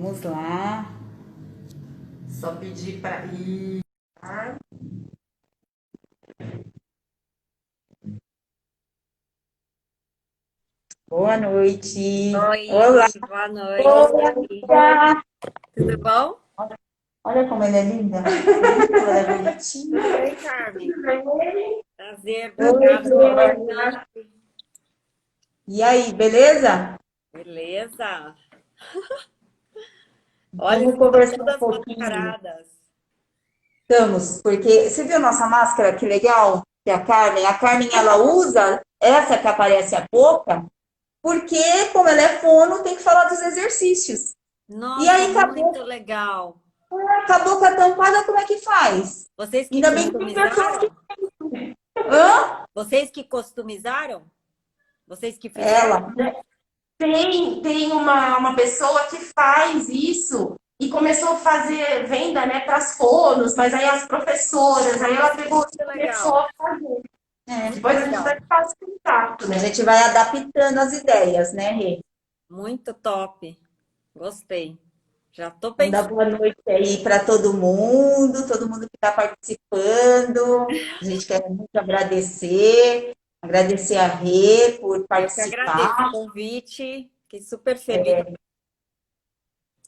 Vamos lá. Só pedir para ir. Tá? Boa noite. Olá. Oi, boa noite. Olá. Tudo bom? Olha como ela é linda. Olha como ela é bonitinha. Tudo bem, Carmen? Prazer, Oi, obrigada pelo Rê. convite. E aí, beleza? Beleza? Olha, Vamos vocês estão conversar um todas pouquinho. mascaradas. Estamos, porque você viu nossa máscara? Que legal. Que a Carmen, ela usa essa que aparece a boca, porque como ela é fono, tem que falar dos exercícios. E Nossa, aí, muito legal. com a boca tampada, como é que faz? Vocês que Ainda bem que tem pessoas que... customizaram? Hã? Vocês que customizaram? Vocês que fizeram? Ela. Tem uma pessoa que faz isso e começou a fazer venda, né, para as fonos, mas aí as professoras, aí ela Nossa, pegou e muito começou legal. a fazer. Muito Depois a gente legal. vai passar contato, A né? gente vai adaptando as ideias, né, Rê? Muito top. Gostei. Já tô Vamos dar pensando. boa noite aí para todo mundo que está participando. A gente quer muito agradecer a Rê por Eu que agradeço o participar. convite. Fiquei super feliz.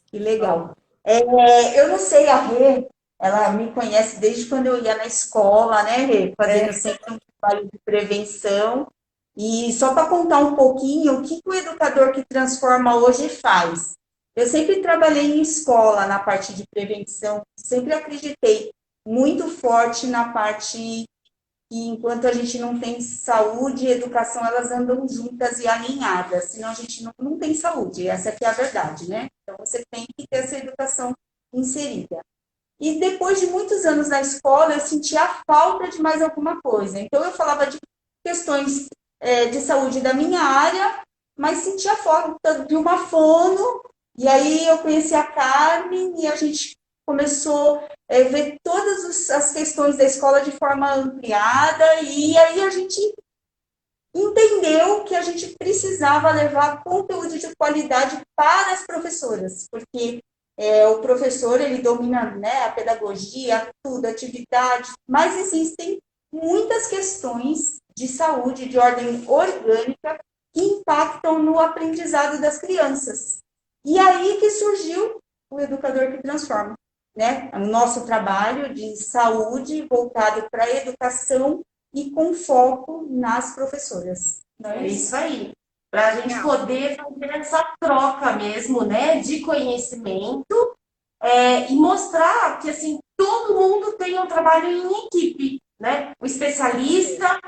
Que legal. Eu não sei, a Rê, ela me conhece desde quando eu ia na escola, né, Rê? Fazendo É. sempre um trabalho de prevenção. E só para contar um pouquinho, o que o educador que transforma hoje faz? Eu sempre trabalhei em escola na parte de prevenção, sempre acreditei muito forte na parte que enquanto a gente não tem saúde e educação, elas andam juntas e alinhadas, senão a gente não tem saúde, essa aqui é a verdade, né? Então você tem que ter essa educação inserida. E depois de muitos anos na escola, eu sentia a falta de mais alguma coisa. Então eu falava de questões de saúde da minha área, mas sentia falta de uma fono, e aí eu conheci a Carmen e a gente começou a ver todas as questões da escola de forma ampliada, e aí a gente entendeu que a gente precisava levar conteúdo de qualidade para as professoras, porque o professor ele domina, né, a pedagogia, tudo, atividade, mas existem muitas questões de saúde, de ordem orgânica, que impactam no aprendizado das crianças. E aí que surgiu o Educador que Transforma, né? O nosso trabalho de saúde voltado para a educação e com foco nas professoras. Não É é isso? isso aí. Para a gente Legal. poder fazer essa troca mesmo, né, de conhecimento e mostrar que assim todo mundo tem um trabalho em equipe, né? O Com certeza. especialista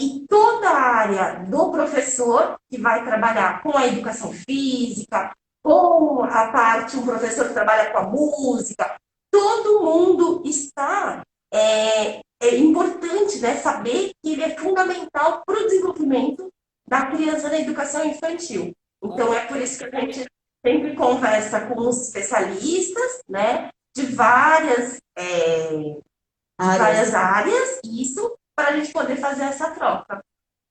e toda a área do professor que vai trabalhar com a educação física, com a parte, um professor que trabalha com a música, todo mundo está. É importante, né, saber que ele é fundamental para o desenvolvimento da criança na educação infantil. Com Então, é por isso que a gente sempre conversa com os especialistas, né, de várias áreas, isso, para a gente poder fazer essa troca.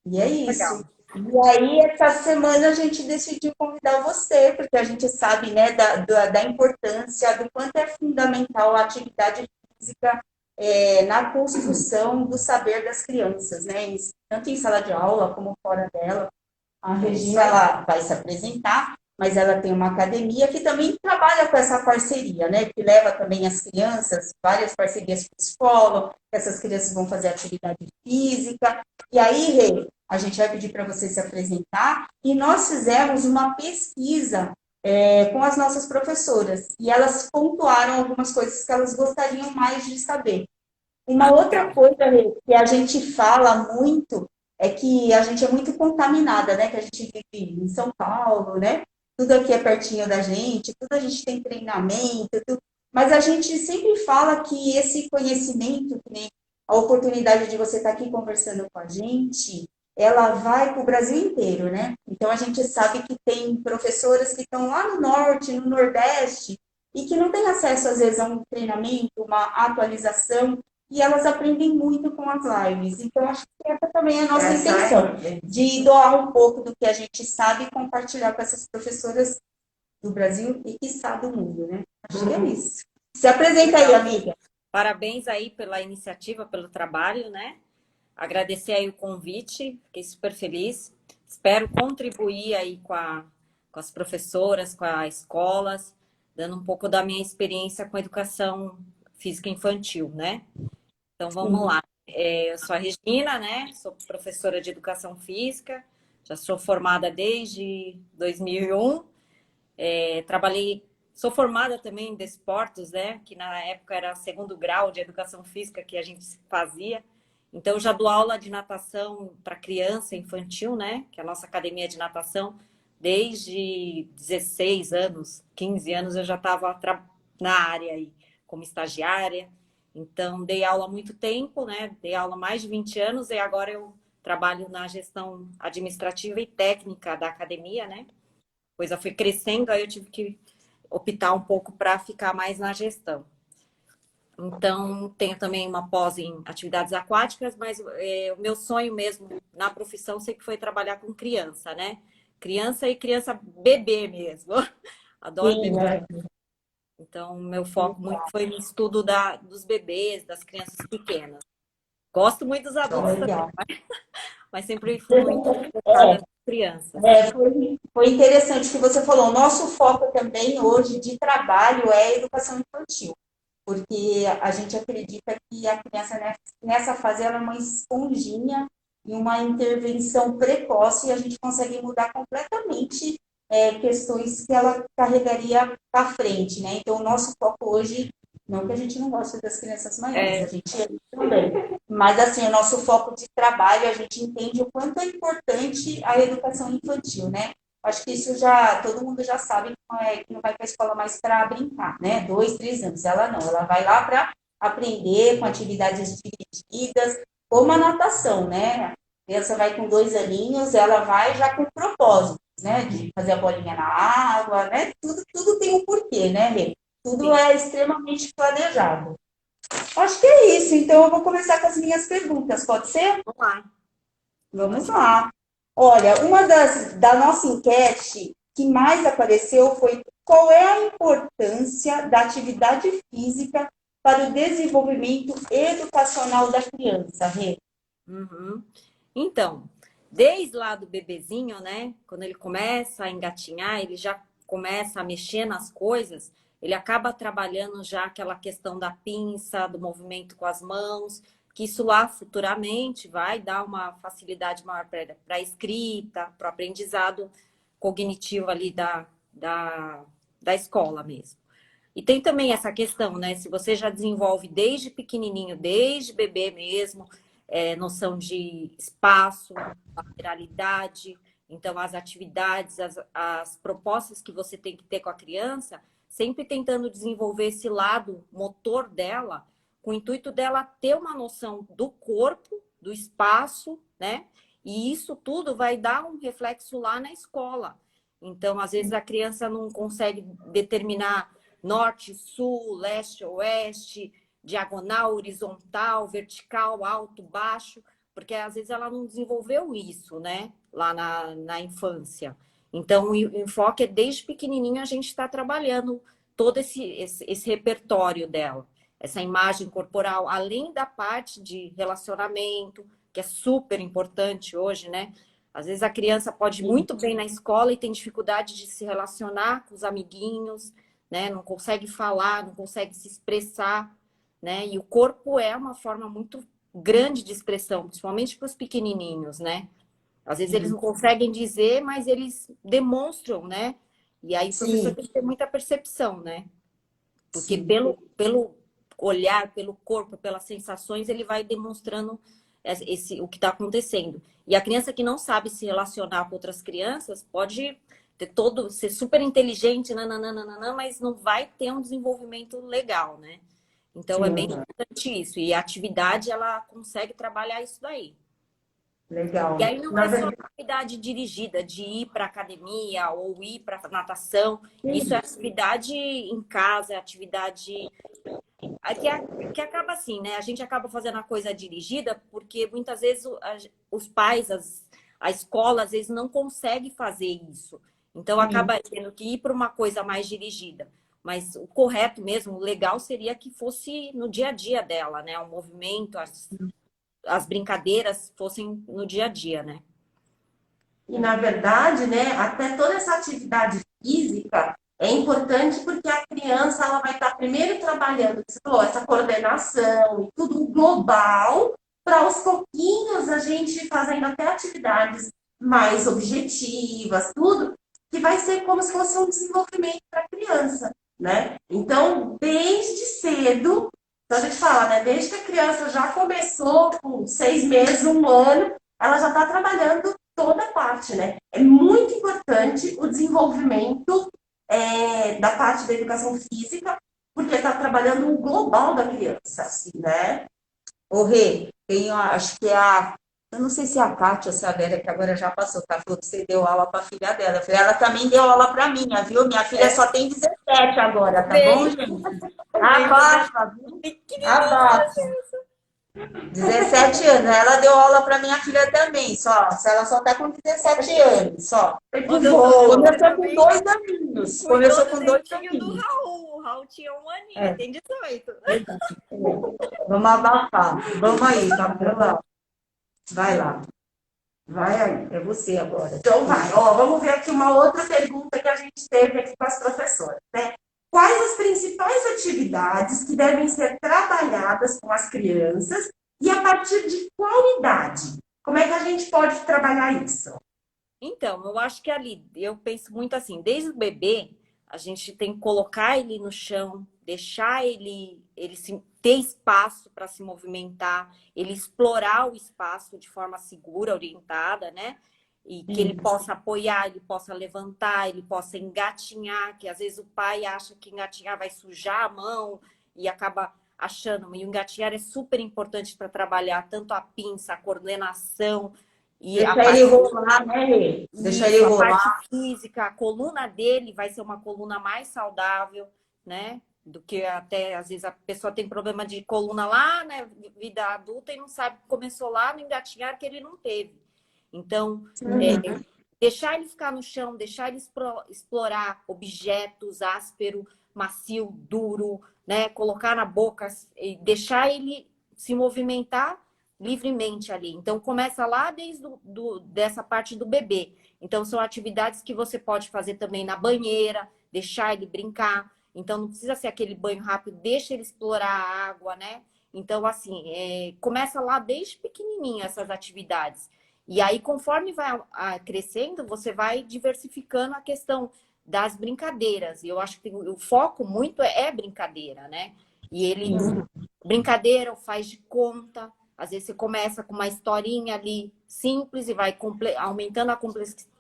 E é legal. isso. E aí, essa semana a gente decidiu convidar você, porque a gente sabe, né, da importância, do quanto é fundamental a atividade física na construção do saber das crianças, né? Tanto em sala de aula como fora dela. A Regina ela vai se apresentar, mas ela tem uma academia que também trabalha com essa parceria, né? Que leva também as crianças, várias parcerias com escola, essas crianças vão fazer atividade física. E aí, Rê, a gente vai pedir para você se apresentar. E nós fizemos uma pesquisa com as nossas professoras e elas pontuaram algumas coisas que elas gostariam mais de saber. Uma Ah, outra legal. coisa, Rê, que a gente fala muito é que a gente é muito contaminada, né? Que a gente vive em São Paulo, né? Tudo aqui é pertinho da gente, tudo a gente tem treinamento, tudo. Mas a gente sempre fala que esse conhecimento, que nem a oportunidade de você estar aqui conversando com a gente, ela vai para o Brasil inteiro, né? Então a gente sabe que tem professoras que estão lá no norte, no nordeste, e que não têm acesso, às vezes, a um treinamento, uma atualização, e elas aprendem muito com as lives. Então, acho que essa também é a nossa intenção, de doar um pouco do que a gente sabe e compartilhar com essas professoras do Brasil e, quiçá, do mundo, né? Acho que é isso. Se apresenta aí, amiga. Parabéns aí pela iniciativa, pelo trabalho, né? Agradecer aí o convite, fiquei super feliz. Espero contribuir aí com as professoras, com as escolas, dando um pouco da minha experiência com a educação física infantil, né? Então vamos lá. Eu sou a Regina, né? Sou professora de educação física, já sou formada desde 2001. Trabalhei, sou formada também em desportos, né? Que na época era segundo grau de educação física que a gente fazia. Então, eu já dou aula de natação para criança infantil, né? Que é a nossa academia de natação, desde 16 anos, 15 anos, eu já estava na área aí, como estagiária. Então, dei aula há muito tempo, né? Dei aula há mais de 20 anos e agora eu trabalho na gestão administrativa e técnica da academia, né? Coisa foi crescendo, aí eu tive que optar um pouco para ficar mais na gestão. Então, tenho também uma pós em atividades aquáticas, mas o meu sonho mesmo na profissão sempre foi trabalhar com criança, né? Criança e criança bebê mesmo. Adoro Sim, bebê. né? Então, meu foco muito foi no estudo dos bebês, das crianças pequenas. Gosto muito dos adultos também, Legal. mas sempre fui muito focada nas crianças. Foi interessante o que você falou. O nosso foco também hoje de trabalho é a educação infantil, porque a gente acredita que a criança nessa fase ela é uma esponjinha e uma intervenção precoce e a gente consegue mudar completamente questões que ela carregaria para frente, né? Então, o nosso foco hoje, não que a gente não goste das crianças maiores, a gente também, mas assim, o nosso foco de trabalho, a gente entende o quanto é importante a educação infantil, né? Acho que isso já, todo mundo já sabe que não vai para a escola mais para brincar, né? 2, 3 anos. Ela não, ela vai lá para aprender com atividades divididas, como a natação, né? A criança vai com 2 aninhos, ela vai já com propósitos, né? De fazer a bolinha na água, né? Tudo tem um porquê, né, Rê? Tudo Sim. é extremamente planejado. Acho que é isso, então eu vou começar com as minhas perguntas, pode ser? Vamos lá. Vamos lá. Olha, uma da nossa enquete que mais apareceu foi qual é a importância da atividade física para o desenvolvimento educacional da criança, Rê? Uhum. Então, desde lá do bebezinho, né? Quando ele começa a engatinhar, ele já começa a mexer nas coisas, ele acaba trabalhando já aquela questão da pinça, do movimento com as mãos, que isso lá futuramente vai dar uma facilidade maior para a escrita, para o aprendizado cognitivo ali da escola mesmo. E tem também essa questão, né? Se você já desenvolve desde pequenininho, desde bebê mesmo, noção de espaço, lateralidade, então as atividades, as propostas que você tem que ter com a criança, sempre tentando desenvolver esse lado motor dela, com o intuito dela ter uma noção do corpo, do espaço, né? E isso tudo vai dar um reflexo lá na escola. Então, às vezes, a criança não consegue determinar norte, sul, leste, oeste, diagonal, horizontal, vertical, alto, baixo, porque às vezes ela não desenvolveu isso, né, lá na infância. Então, o enfoque é desde pequenininho a gente está trabalhando todo esse repertório dela, essa imagem corporal, além da parte de relacionamento, que é super importante hoje, né? Às vezes a criança pode ir muito bem na escola e tem dificuldade de se relacionar com os amiguinhos, né? Não consegue falar, não consegue se expressar, né? E o corpo é uma forma muito grande de expressão, principalmente para os pequenininhos, né? Às vezes eles não conseguem dizer, mas eles demonstram, né? E aí o professor Sim, tem que ter muita percepção, né? Porque sim. pelo olhar, pelo corpo, pelas sensações, ele vai demonstrando o que está acontecendo. E a criança que não sabe se relacionar com outras crianças pode ser super inteligente, nananana, mas não vai ter um desenvolvimento legal, né? Então é bem Sim, importante isso. E a atividade, ela consegue trabalhar isso daí. E legal. aí não Na é só verdade, atividade dirigida, de ir para academia ou ir para natação. Isso é atividade em casa, é atividade que acaba assim, né? A gente acaba fazendo a coisa dirigida porque muitas vezes os pais, a escola, às vezes não consegue fazer isso. Então, acaba tendo que ir para uma coisa mais dirigida. Mas o correto mesmo, o legal seria que fosse no dia a dia dela, né? O movimento, as brincadeiras fossem no dia a dia, né? E, na verdade, né, até toda essa atividade física é importante porque a criança ela vai estar primeiro trabalhando, você falou, essa coordenação e tudo global, para aos pouquinhos a gente fazendo até atividades mais objetivas, tudo, que vai ser como se fosse um desenvolvimento para a criança, né? Então, desde cedo, então a gente fala, né, desde que a criança já começou com 6 meses, 1 ano, ela já está trabalhando toda parte, né? É muito importante o desenvolvimento da parte da educação física, porque está trabalhando o global da criança, assim, né? Ô, Rê, tem, acho que é a. Eu não sei se é a Kátia ou se é a Vera, que agora já passou, tá? Falou que você deu aula para a filha dela. Eu falei, ela também deu aula para mim, viu? Minha filha só tem 17 agora, tá bom, Bem, gente? Abaixa, viu? Abaixa. 17 anos. Ela deu aula para minha filha também, só. Ela só tá com 17 anos, só. ô, doutora, você Começou com também 2 aninhos. cuidou Começou do com dois dentinho do aninhos. Raul. O Raul tinha 1 aninho, É, tem 18. vamos abafar. Vamos aí, Gabriela. Vai lá. Vai aí. É você agora. Então vai, ó, vamos ver aqui uma outra pergunta que a gente teve aqui com as professoras, né? Quais as principais atividades que devem ser trabalhadas com as crianças e a partir de qual idade? Como é que a gente pode trabalhar isso? Então, eu acho que ali, eu penso muito assim, desde o bebê, a gente tem que colocar ele no chão, deixar ele ter espaço para se movimentar, ele explorar o espaço de forma segura, orientada, né? E que ele possa apoiar, ele possa levantar, ele possa engatinhar, que às vezes o pai acha que engatinhar vai sujar a mão e acaba achando, e o engatinhar é super importante para trabalhar tanto a pinça, a coordenação e a Deixa ele parte rolar, né, Rê? Deixa ele isso, a parte rolar. física, a coluna dele vai ser uma coluna mais saudável, né? Do que até, às vezes, a pessoa tem problema de coluna lá, né? Vida adulta e não sabe que começou lá no engatinhar que ele não teve. Então, deixar ele ficar no chão, deixar ele explorar objetos áspero, macio, duro, né? Colocar na boca e deixar ele se movimentar livremente ali. Então, começa lá desde dessa parte do bebê. Então, são atividades que você pode fazer também na banheira, deixar ele brincar. Então, não precisa ser aquele banho rápido, deixa ele explorar a água, né? Então, assim, começa lá desde pequenininho essas atividades. E aí, conforme vai crescendo, você vai diversificando a questão das brincadeiras. E eu acho que o foco muito é brincadeira, né? E ele, brincadeira, ou faz de conta. Às vezes você começa com uma historinha ali simples e vai aumentando a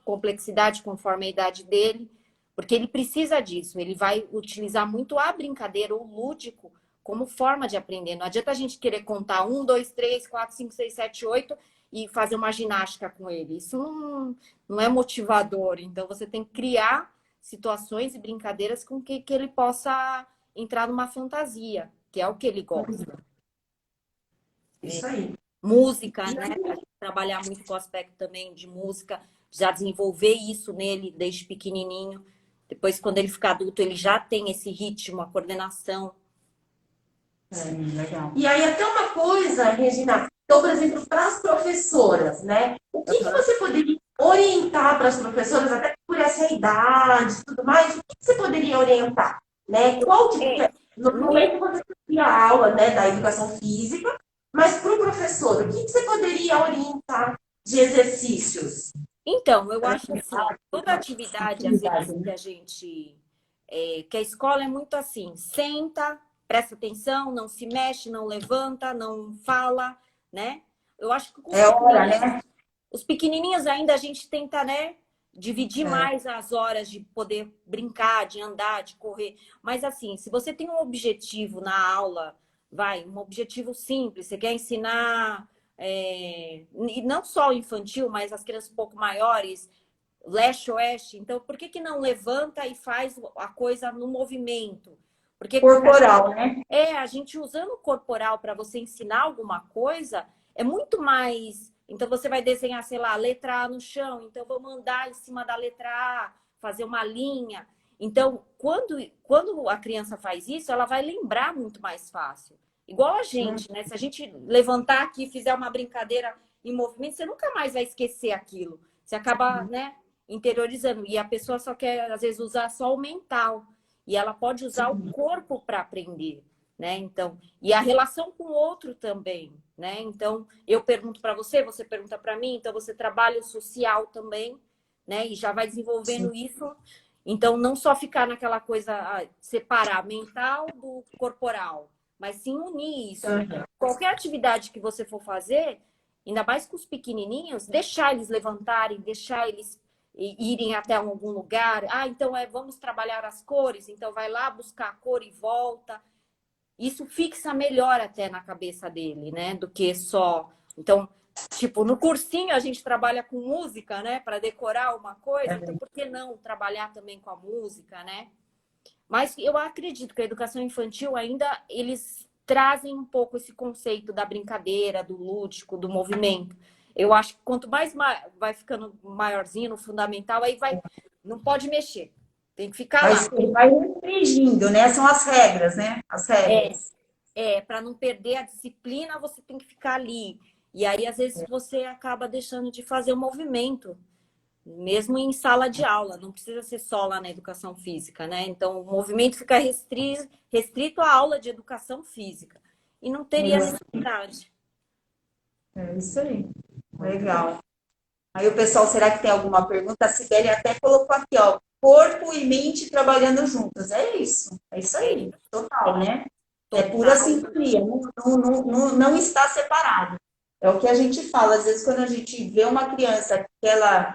complexidade conforme a idade dele, porque ele precisa disso. Ele vai utilizar muito a brincadeira, o lúdico, como forma de aprender. Não adianta a gente querer contar 1, 2, 3, 4, 5, 6, 7, 8 e fazer uma ginástica com ele. Isso não é motivador. Então, você tem que criar situações e brincadeiras com que ele possa entrar numa fantasia, que é o que ele gosta. Isso aí. Música, né? Trabalhar muito com o aspecto também de música, já desenvolver isso nele desde pequenininho. Depois, quando ele ficar adulto, ele já tem esse ritmo, a coordenação. Legal. E aí, até uma coisa, Regina, então, por exemplo, para as professoras, né? O que você poderia orientar para as professoras, até por essa idade e tudo mais, o que você poderia orientar? Né? Qual tipo no momento você fazia a aula, né, da educação física, mas para o professor, o que você poderia orientar de exercícios? Então, eu acho assim, toda atividade, às vezes, que a gente... que a escola é muito assim, senta, presta atenção, não se mexe, não levanta, não fala, né? Eu acho que com os pequenininhos ainda a gente tenta, né, dividir mais as horas de poder brincar, de andar, de correr. Mas assim, se você tem um objetivo na aula, um objetivo simples, você quer ensinar, e não só o infantil, mas as crianças um pouco maiores, leste-oeste, então por que não levanta e faz a coisa no movimento? Porque corporal, né? a gente usando o corporal para você ensinar alguma coisa, é muito mais. Então você vai desenhar, sei lá, a letra A no chão, então vamos andar em cima da letra A, fazer uma linha. Então, quando a criança faz isso, ela vai lembrar muito mais fácil. Igual a gente, né? Se a gente levantar aqui e fizer uma brincadeira em movimento, você nunca mais vai esquecer aquilo. Você acaba, né, interiorizando. E a pessoa só quer, às vezes, usar só o mental. E ela pode usar o corpo para aprender, né? Então, e a relação com o outro também, né? Então, eu pergunto para você, você pergunta para mim, então você trabalha o social também, né? E já vai desenvolvendo isso. Então, não só ficar naquela coisa, separar mental do corporal, mas sim unir isso. Qualquer atividade que você for fazer, ainda mais com os pequenininhos, deixar eles levantarem, deixar eles irem até algum lugar. Então vamos trabalhar as cores, então vai lá buscar a cor e volta. Isso fixa melhor até na cabeça dele, né? Do que só... Então, tipo, no cursinho a gente trabalha com música, né? Para decorar uma coisa, então por que não trabalhar também com a música, né? Mas eu acredito que a educação infantil ainda eles trazem um pouco esse conceito da brincadeira, do lúdico, do movimento. Eu acho que quanto mais vai ficando maiorzinho no fundamental, aí não pode mexer. Tem que ficar lá. Vai restringindo, né? São as regras, né? As regras. Para não perder a disciplina, você tem que ficar ali. E aí, às vezes, você acaba deixando de fazer o movimento. Mesmo em sala de aula, não precisa ser só lá na educação física, né? Então, o movimento fica restrito à aula de educação física. E não teria necessidade. É isso aí. Legal. Aí o pessoal, será que tem alguma pergunta? A Sibeli até colocou aqui, ó. Corpo e mente trabalhando juntos. É isso aí. Total, né? É pura sintonia. Não está separado. É o que a gente fala. Às vezes, quando a gente vê uma criança que ela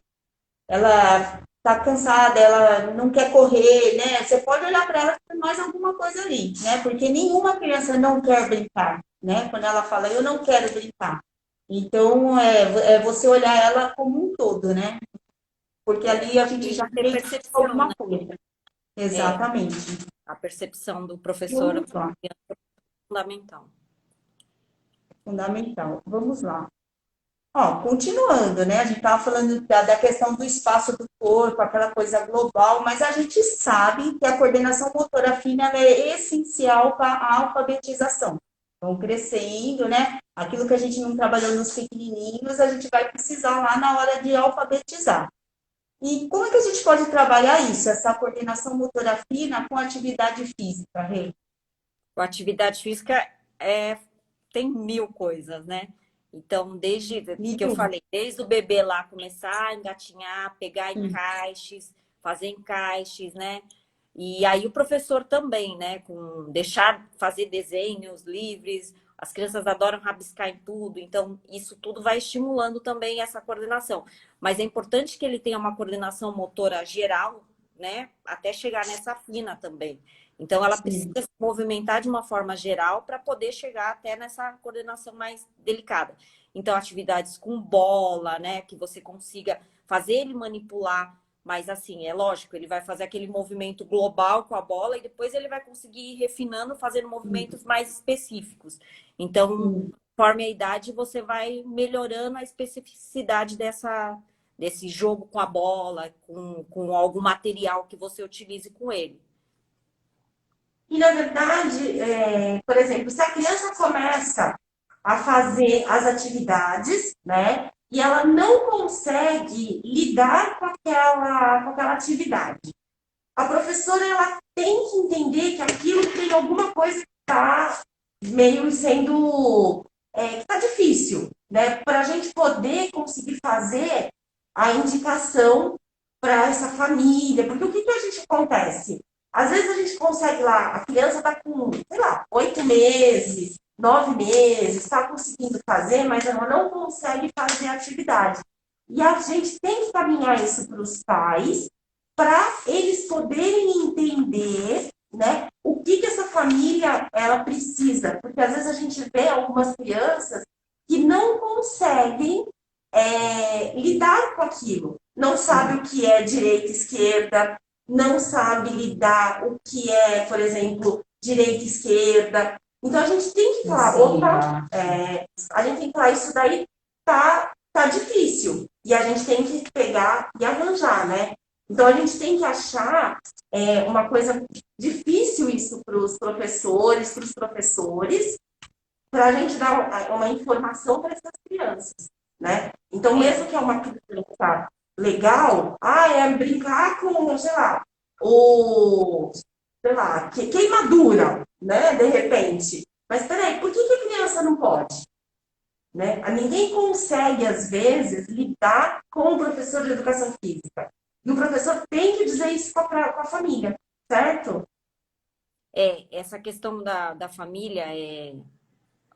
tá cansada, ela não quer correr, né? Você pode olhar para ela e tem mais alguma coisa ali, né? Porque nenhuma criança não quer brincar, né? Quando ela fala, eu não quero brincar. Então, é você olhar ela como um todo, né? Porque ali a gente já tem alguma coisa. Exatamente. A percepção do professor é fundamental. Fundamental. Vamos lá. Ó, continuando, né? A gente estava falando da questão do espaço do corpo, aquela coisa global, mas a gente sabe que a coordenação motora fina é essencial para a alfabetização. Vão crescendo, né? Aquilo que a gente não trabalhou nos pequenininhos, a gente vai precisar lá na hora de alfabetizar. E como é que a gente pode trabalhar isso, essa coordenação motora fina com atividade física, Rê? Com atividade física tem 1000 coisas, né? Então, desde que eu falei, desde o bebê lá começar a engatinhar, pegar encaixes, fazer encaixes, né? E aí o professor também, né? Deixar fazer desenhos livres. As crianças adoram rabiscar em tudo, então isso tudo vai estimulando também essa coordenação. Mas é importante que ele tenha uma coordenação motora geral, né? Até chegar nessa fina também. Então, ela precisa se movimentar de uma forma geral para poder chegar até nessa coordenação mais delicada. Então, atividades com bola, né? Que você consiga fazer ele manipular. Mas, assim, é lógico, ele vai fazer aquele movimento global com a bola e depois ele vai conseguir ir refinando, fazendo movimentos mais específicos. Então, conforme a idade, você vai melhorando a especificidade desse jogo com a bola, com algum material que você utilize com ele. E, na verdade, por exemplo, se a criança começa a fazer as atividades, né, e ela não consegue lidar com aquela atividade, a professora ela tem que entender que aquilo tem alguma coisa que está meio sendo... que está difícil, né, para a gente poder conseguir fazer a indicação para essa família. Porque o que a gente acontece? Às vezes a gente consegue lá, a criança está com, sei lá, 8 meses, 9 meses, está conseguindo fazer, mas ela não consegue fazer a atividade. E a gente tem que caminhar isso para os pais, para eles poderem entender, né, o que essa família ela precisa. Porque às vezes a gente vê algumas crianças que não conseguem lidar com aquilo. Não sabe o que é direita e esquerda, não sabe lidar o que é, por exemplo, direita e esquerda. Então, a gente tem que falar, opa, a gente tem que falar, isso daí tá difícil. E a gente tem que pegar e arranjar, né? Então, a gente tem que achar uma coisa difícil isso para os professores, para a gente dar uma informação para essas crianças, né? Então, mesmo que é uma criança legal, é brincar com, sei lá, o, sei lá, queimadura, né? De repente. Mas peraí, por que a criança não pode? Né? Ninguém consegue, às vezes, lidar com o professor de educação física. E o professor tem que dizer isso com a família, certo? Essa questão da família,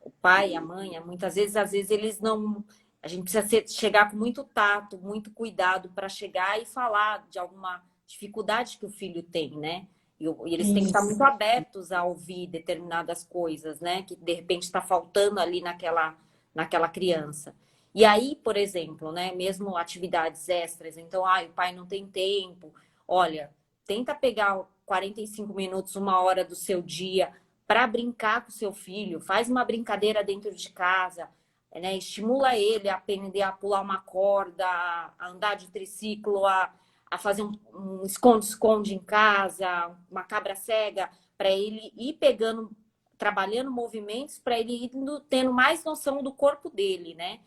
o pai, a mãe, muitas vezes, às vezes eles não. A gente precisa chegar com muito tato, muito cuidado para chegar e falar de alguma dificuldade que o filho tem, né? E eles têm que estar muito abertos a ouvir determinadas coisas, né? Que de repente está faltando ali naquela criança. E aí, por exemplo, né? Mesmo atividades extras, então, o pai não tem tempo. Olha, tenta pegar 45 minutos, uma hora do seu dia para brincar com o seu filho, faz uma brincadeira dentro de casa, né? Estimula ele a aprender a pular uma corda, a andar de triciclo, a fazer um esconde-esconde em casa, uma cabra cega, para ele ir pegando, trabalhando movimentos, para ele ir tendo mais noção do corpo dele, né?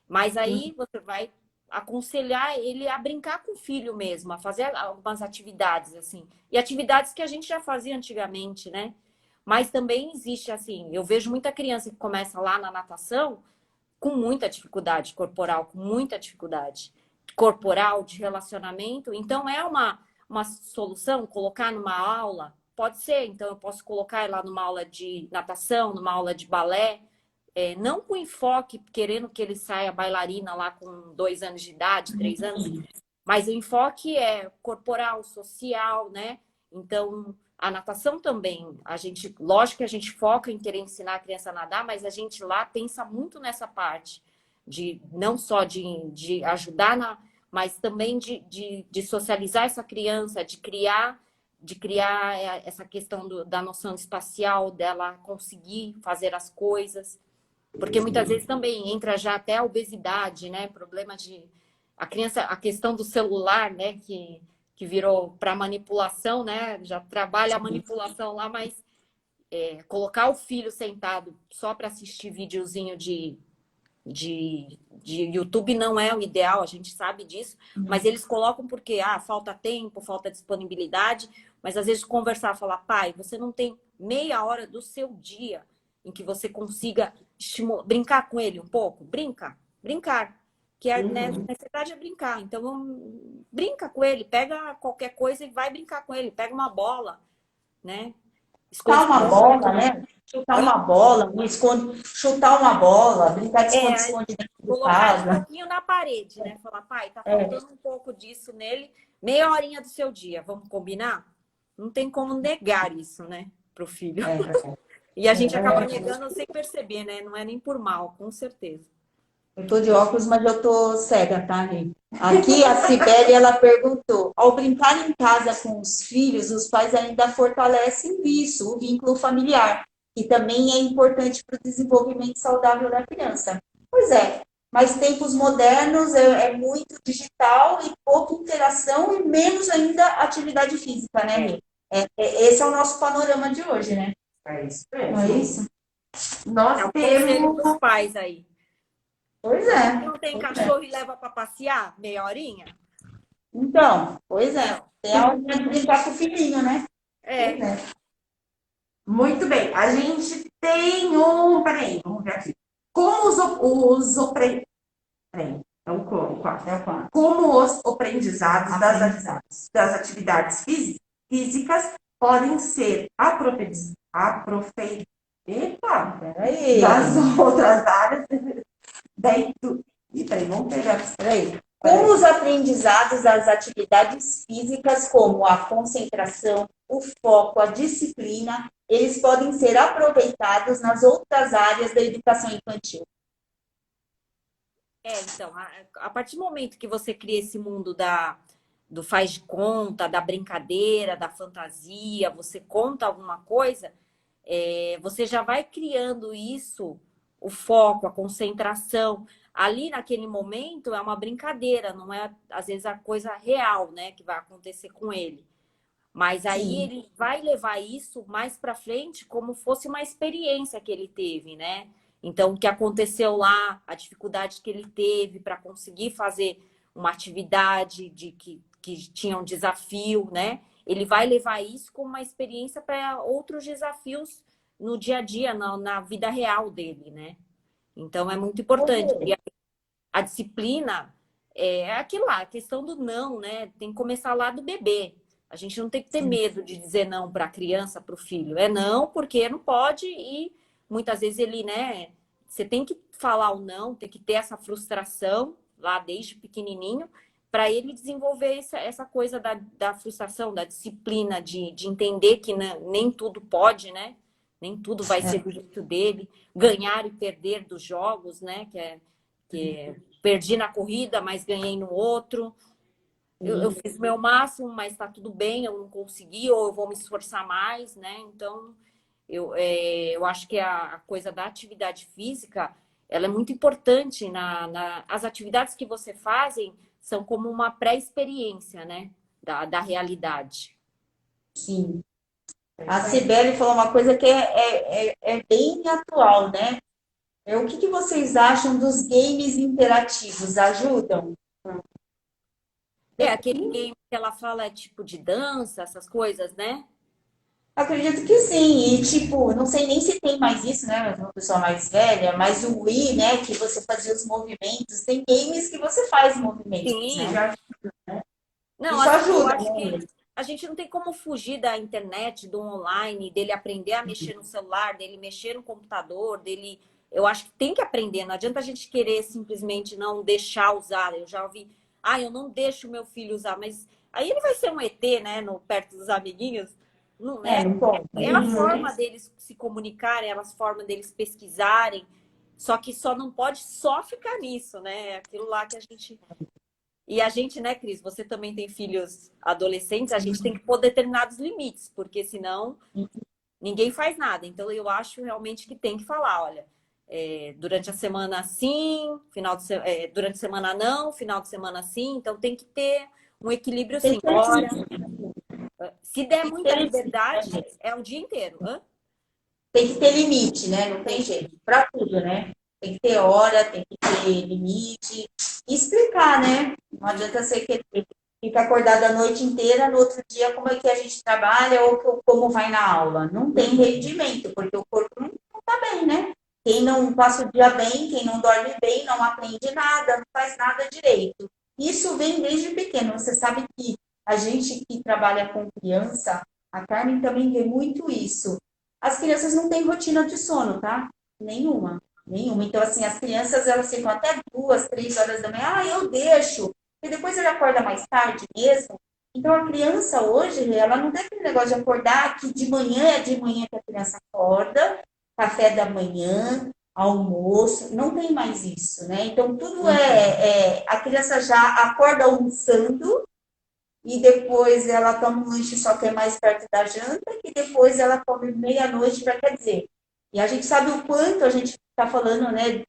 Mas aí você vai aconselhar ele a brincar com o filho mesmo, a fazer algumas atividades, assim. E atividades que a gente já fazia antigamente, né? Mas também existe, assim, eu vejo muita criança que começa lá na natação com muita dificuldade corporal, com muita dificuldade corporal, de relacionamento. Então, é uma solução colocar numa aula? Pode ser. Então, eu posso colocar lá numa aula de natação, numa aula de balé, não com enfoque, querendo que ele saia bailarina lá com 2 anos de idade, 3 anos, mas o enfoque é corporal, social, né? Então, a natação também, lógico que a gente foca em querer ensinar a criança a nadar, mas a gente lá pensa muito nessa parte, de não só de ajudar, mas também de socializar essa criança, de criar essa questão da noção espacial, dela conseguir fazer as coisas. Porque muitas vezes também entra já até a obesidade, né? Problema de a criança, a questão do celular, né? Que virou para manipulação, né? Já trabalha a manipulação lá, mas colocar o filho sentado só para assistir videozinho de YouTube não é o ideal, a gente sabe disso, mas eles colocam porque falta tempo, falta disponibilidade, mas às vezes conversar, falar, pai, você não tem meia hora do seu dia em que você consiga brincar com ele um pouco? Brincar. Que né, na verdade é brincar. Então, brinca com ele, pega qualquer coisa e vai brincar com ele. Pega uma bola, né? Chutar uma bola, né? Chutar uma bola, chutar uma bola, brincar de esconde-esconde dentro de colocar casa. um pouquinho na parede, né? Falar, pai, tá faltando um pouco disso nele. Meia horinha do seu dia, vamos combinar? Não tem como negar isso, né? Pro filho. E a gente acaba negando sem perceber, né? Não é nem por mal, com certeza. Eu tô de óculos, mas eu tô cega, tá, gente? Aqui a Cibele, ela perguntou, ao brincar em casa com os filhos, os pais ainda fortalecem isso, o vínculo familiar, que também é importante para o desenvolvimento saudável da criança. Pois é, mas tempos modernos é muito digital e pouca interação e menos ainda atividade física, né, Rê? Esse é o nosso panorama de hoje, né? É isso mesmo. Não é isso? É o conselho dos pais aí. Pois é. Não tem cachorro e leva para passear meia horinha? Então, pois é. Tem a hora de brincar com o filhinho, né? Pois é. Muito bem. A gente tem um... Peraí, vamos ver aqui. Como Peraí, é o quatro. Como os aprendizados das atividades físicas podem ser das outras áreas Peraí, vamos pegar. Como os aprendizados das atividades físicas, como a concentração, o foco, a disciplina, eles podem ser aproveitados nas outras áreas da educação infantil. Então, a partir do momento que você cria esse mundo do faz de conta, da brincadeira, da fantasia, você conta alguma coisa, você já vai criando isso o foco, a concentração. Ali naquele momento é uma brincadeira, não é às vezes a coisa real, né, que vai acontecer com ele. Mas aí Sim. ele vai levar isso mais para frente como fosse uma experiência que ele teve, né? Então, o que aconteceu lá, a dificuldade que ele teve para conseguir fazer uma atividade que tinha um desafio, né? Ele vai levar isso como uma experiência para outros desafios no dia a dia, na vida real dele, né? Então, é muito importante. E a disciplina é aquilo lá, a questão do não, né? Tem que começar lá do bebê. A gente não tem que ter Sim. medo de dizer não para a criança, para o filho. É não, porque não pode e muitas vezes ele, né? Você tem que falar o não, tem que ter essa frustração lá desde pequenininho para ele desenvolver essa coisa da frustração, da disciplina, de entender que nem tudo pode, né? Nem tudo vai ser do jeito dele. Ganhar e perder dos jogos, né? Que perdi na corrida, mas ganhei no outro. Eu fiz o meu máximo, mas está tudo bem, eu não consegui, ou eu vou me esforçar mais, né? Então, eu acho que a coisa da atividade física, ela é muito importante. As atividades que você fazem são como uma pré-experiência, né? Da realidade. Sim. A Cibele falou uma coisa que é bem atual, né? O que vocês acham dos games interativos? Ajudam? É, aquele game que ela fala é tipo de dança, essas coisas, né? Acredito que sim. E, tipo, não sei nem se tem mais isso, né? Mas uma pessoa mais velha, mas o Wii, né? Que você fazia os movimentos. Tem games que você faz movimentos, Sim. né? Não, Isso assim, eu ajuda, acho que né? a gente não tem como fugir da internet, do online, dele aprender a mexer no celular, dele mexer no computador, dele. Eu acho que tem que aprender. Não adianta a gente querer simplesmente não deixar usar. Eu já ouvi, eu não deixo meu filho usar, mas aí ele vai ser um ET, né, no, perto dos amiguinhos. Não é? Não pode. É a forma deles se comunicarem, é a forma deles pesquisarem. Só que só não pode só ficar nisso, né? É aquilo lá que a gente e a gente, né, Cris, você também tem filhos adolescentes, a gente tem que pôr determinados limites, porque senão ninguém faz nada. Então, eu acho realmente que tem que falar, olha, durante a semana sim, durante a semana não, final de semana sim. Então, tem que ter um equilíbrio Tem sim. que ter Ora, limite. se der Tem que muita ter limite, liberdade, né? é o dia inteiro. Hã? Tem que ter limite, né? Não tem jeito. Para tudo, né? Tem que ter hora, tem que ter limite. E explicar, né? Não adianta ser que fica acordado a noite inteira, no outro dia como é que a gente trabalha ou como vai na aula. Não tem rendimento, porque o corpo não está bem, né? Quem não passa o dia bem, quem não dorme bem, não aprende nada, não faz nada direito. Isso vem desde pequeno. Você sabe que a gente que trabalha com criança, a Carmen também vê muito isso. As crianças não têm rotina de sono, tá? Nenhuma. Nenhuma. Então, assim, as crianças, elas ficam até 2, 3 horas da manhã. Eu deixo. E depois ele acorda mais tarde mesmo. Então, a criança hoje, ela não tem aquele negócio de acordar que de manhã é de manhã que a criança acorda, café da manhã, almoço. Não tem mais isso, né? Então, tudo a criança já acorda almoçando e depois ela toma um lanche só que é mais perto da janta, e depois ela come meia-noite, quer dizer. E a gente sabe o quanto a gente está falando, né,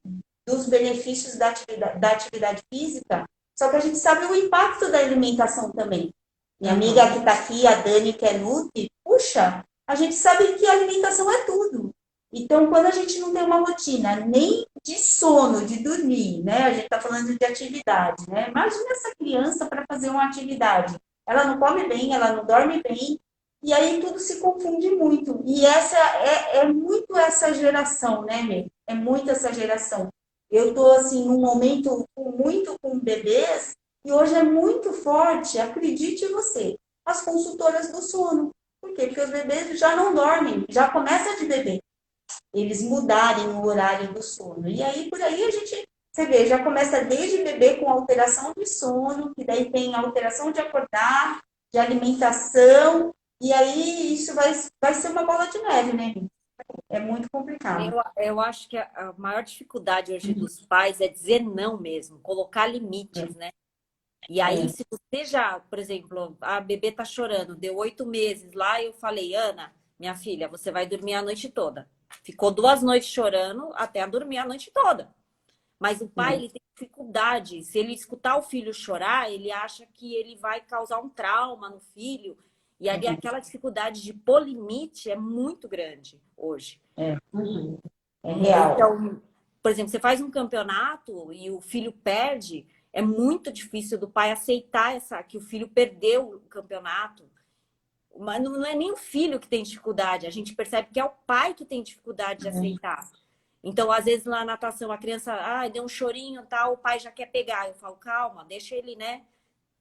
dos benefícios da atividade física, só que a gente sabe o impacto da alimentação também. Minha amiga que está aqui, a Dani, que é Nutri, puxa, a gente sabe que a alimentação é tudo. Então, quando a gente não tem uma rotina nem de sono, de dormir, né? A gente está falando de atividade, né? Imagina essa criança para fazer uma atividade. Ela não come bem, ela não dorme bem, e aí tudo se confunde muito. E essa é muito essa geração, né, Mê? É muito essa geração. Eu estou, assim, num momento muito com bebês, e hoje é muito forte, acredite você, as consultoras do sono. Por quê? Porque os bebês já não dormem, já começa de bebê eles mudarem o horário do sono. E aí, por aí, você vê, já começa desde bebê com alteração de sono, que daí tem alteração de acordar, de alimentação, e aí isso vai ser uma bola de neve, né? É muito complicado. Eu acho que a maior dificuldade hoje dos pais é dizer não mesmo, colocar limites, né? E aí, É. se você já, por exemplo, a bebê tá chorando, deu 8 meses lá, eu falei, Ana, minha filha, você vai dormir a noite toda. Ficou 2 noites chorando até dormir a noite toda. Mas o pai, ele tem dificuldade. Se ele escutar o filho chorar, ele acha que ele vai causar um trauma no filho. E ali aquela dificuldade de pôr limite é muito grande hoje. É real. Então, por exemplo, você faz um campeonato e o filho perde, é muito difícil do pai aceitar que o filho perdeu o campeonato. Mas não é nem o filho que tem dificuldade, a gente percebe que é o pai que tem dificuldade de aceitar. Então, às vezes, na natação, a criança, deu um chorinho e tal, o pai já quer pegar. Eu falo, calma, deixa ele, né?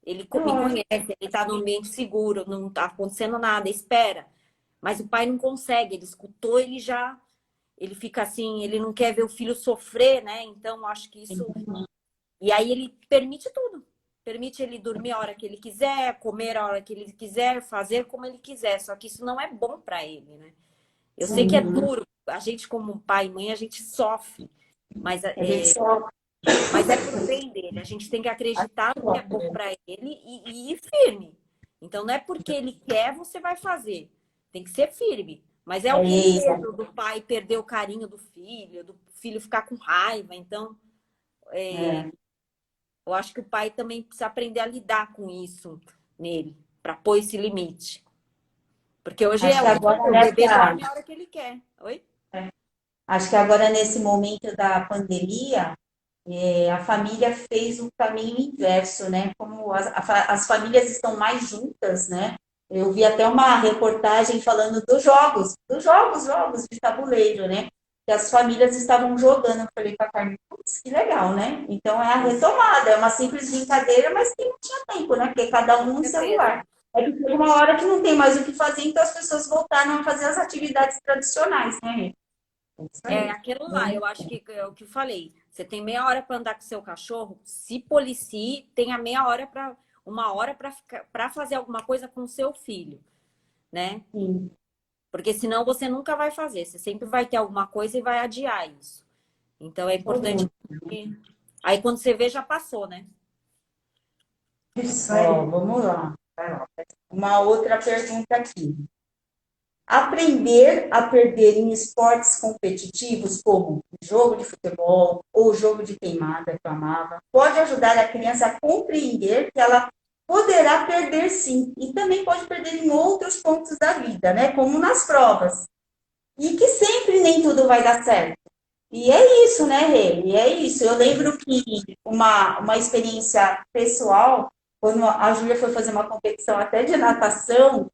Ele me conhece, ele tá no ambiente seguro, não tá acontecendo nada, espera. Mas o pai não consegue, ele escutou, ele fica assim, ele não quer ver o filho sofrer, né? Então, acho que isso... E aí ele permite tudo. Permite ele dormir a hora que ele quiser, comer a hora que ele quiser, fazer como ele quiser. Só que isso não é bom para ele, né? Eu sei que é duro. A gente, como pai e mãe, a gente sofre. Mas mas é pro bem dele. A gente tem que acreditar no que é bom para ele e ir firme. Então, não é porque ele quer, você vai fazer. Tem que ser firme. Mas é o medo do pai perder o carinho do filho ficar com raiva. Então, eu acho que o pai também precisa aprender a lidar com isso nele, para pôr esse limite. Porque hoje o bebê dorme a hora que ele quer. Oi? Acho que agora, nesse momento da pandemia, a família fez o caminho inverso, né? Como as famílias estão mais juntas, né? Eu vi até uma reportagem falando jogos de tabuleiro, né? Que as famílias estavam jogando. Eu falei para a Carmen, putz, que legal, né? Então, é a retomada, é uma simples brincadeira, mas que não tinha tempo, né? Porque cada um no celular. É que tem uma hora que não tem mais o que fazer, então as pessoas voltaram a fazer as atividades tradicionais, né? É aquilo lá, eu acho que é o que eu falei. Você tem meia hora para andar com seu cachorro, se policie, tenha meia hora para 1 hora para fazer alguma coisa com o seu filho, né? Sim. Porque senão você nunca vai fazer, você sempre vai ter alguma coisa e vai adiar isso. Então é importante. Aí quando você vê, já passou, né? Vamos lá. Uma outra pergunta aqui. Aprender a perder em esportes competitivos, como jogo de futebol ou jogo de queimada, que eu amava, pode ajudar a criança a compreender que ela poderá perder sim, e também pode perder em outros pontos da vida, né? Como nas provas. E que sempre nem tudo vai dar certo. E é isso, né, Rê? E é isso. Eu lembro que uma experiência pessoal, quando a Júlia foi fazer uma competição até de natação,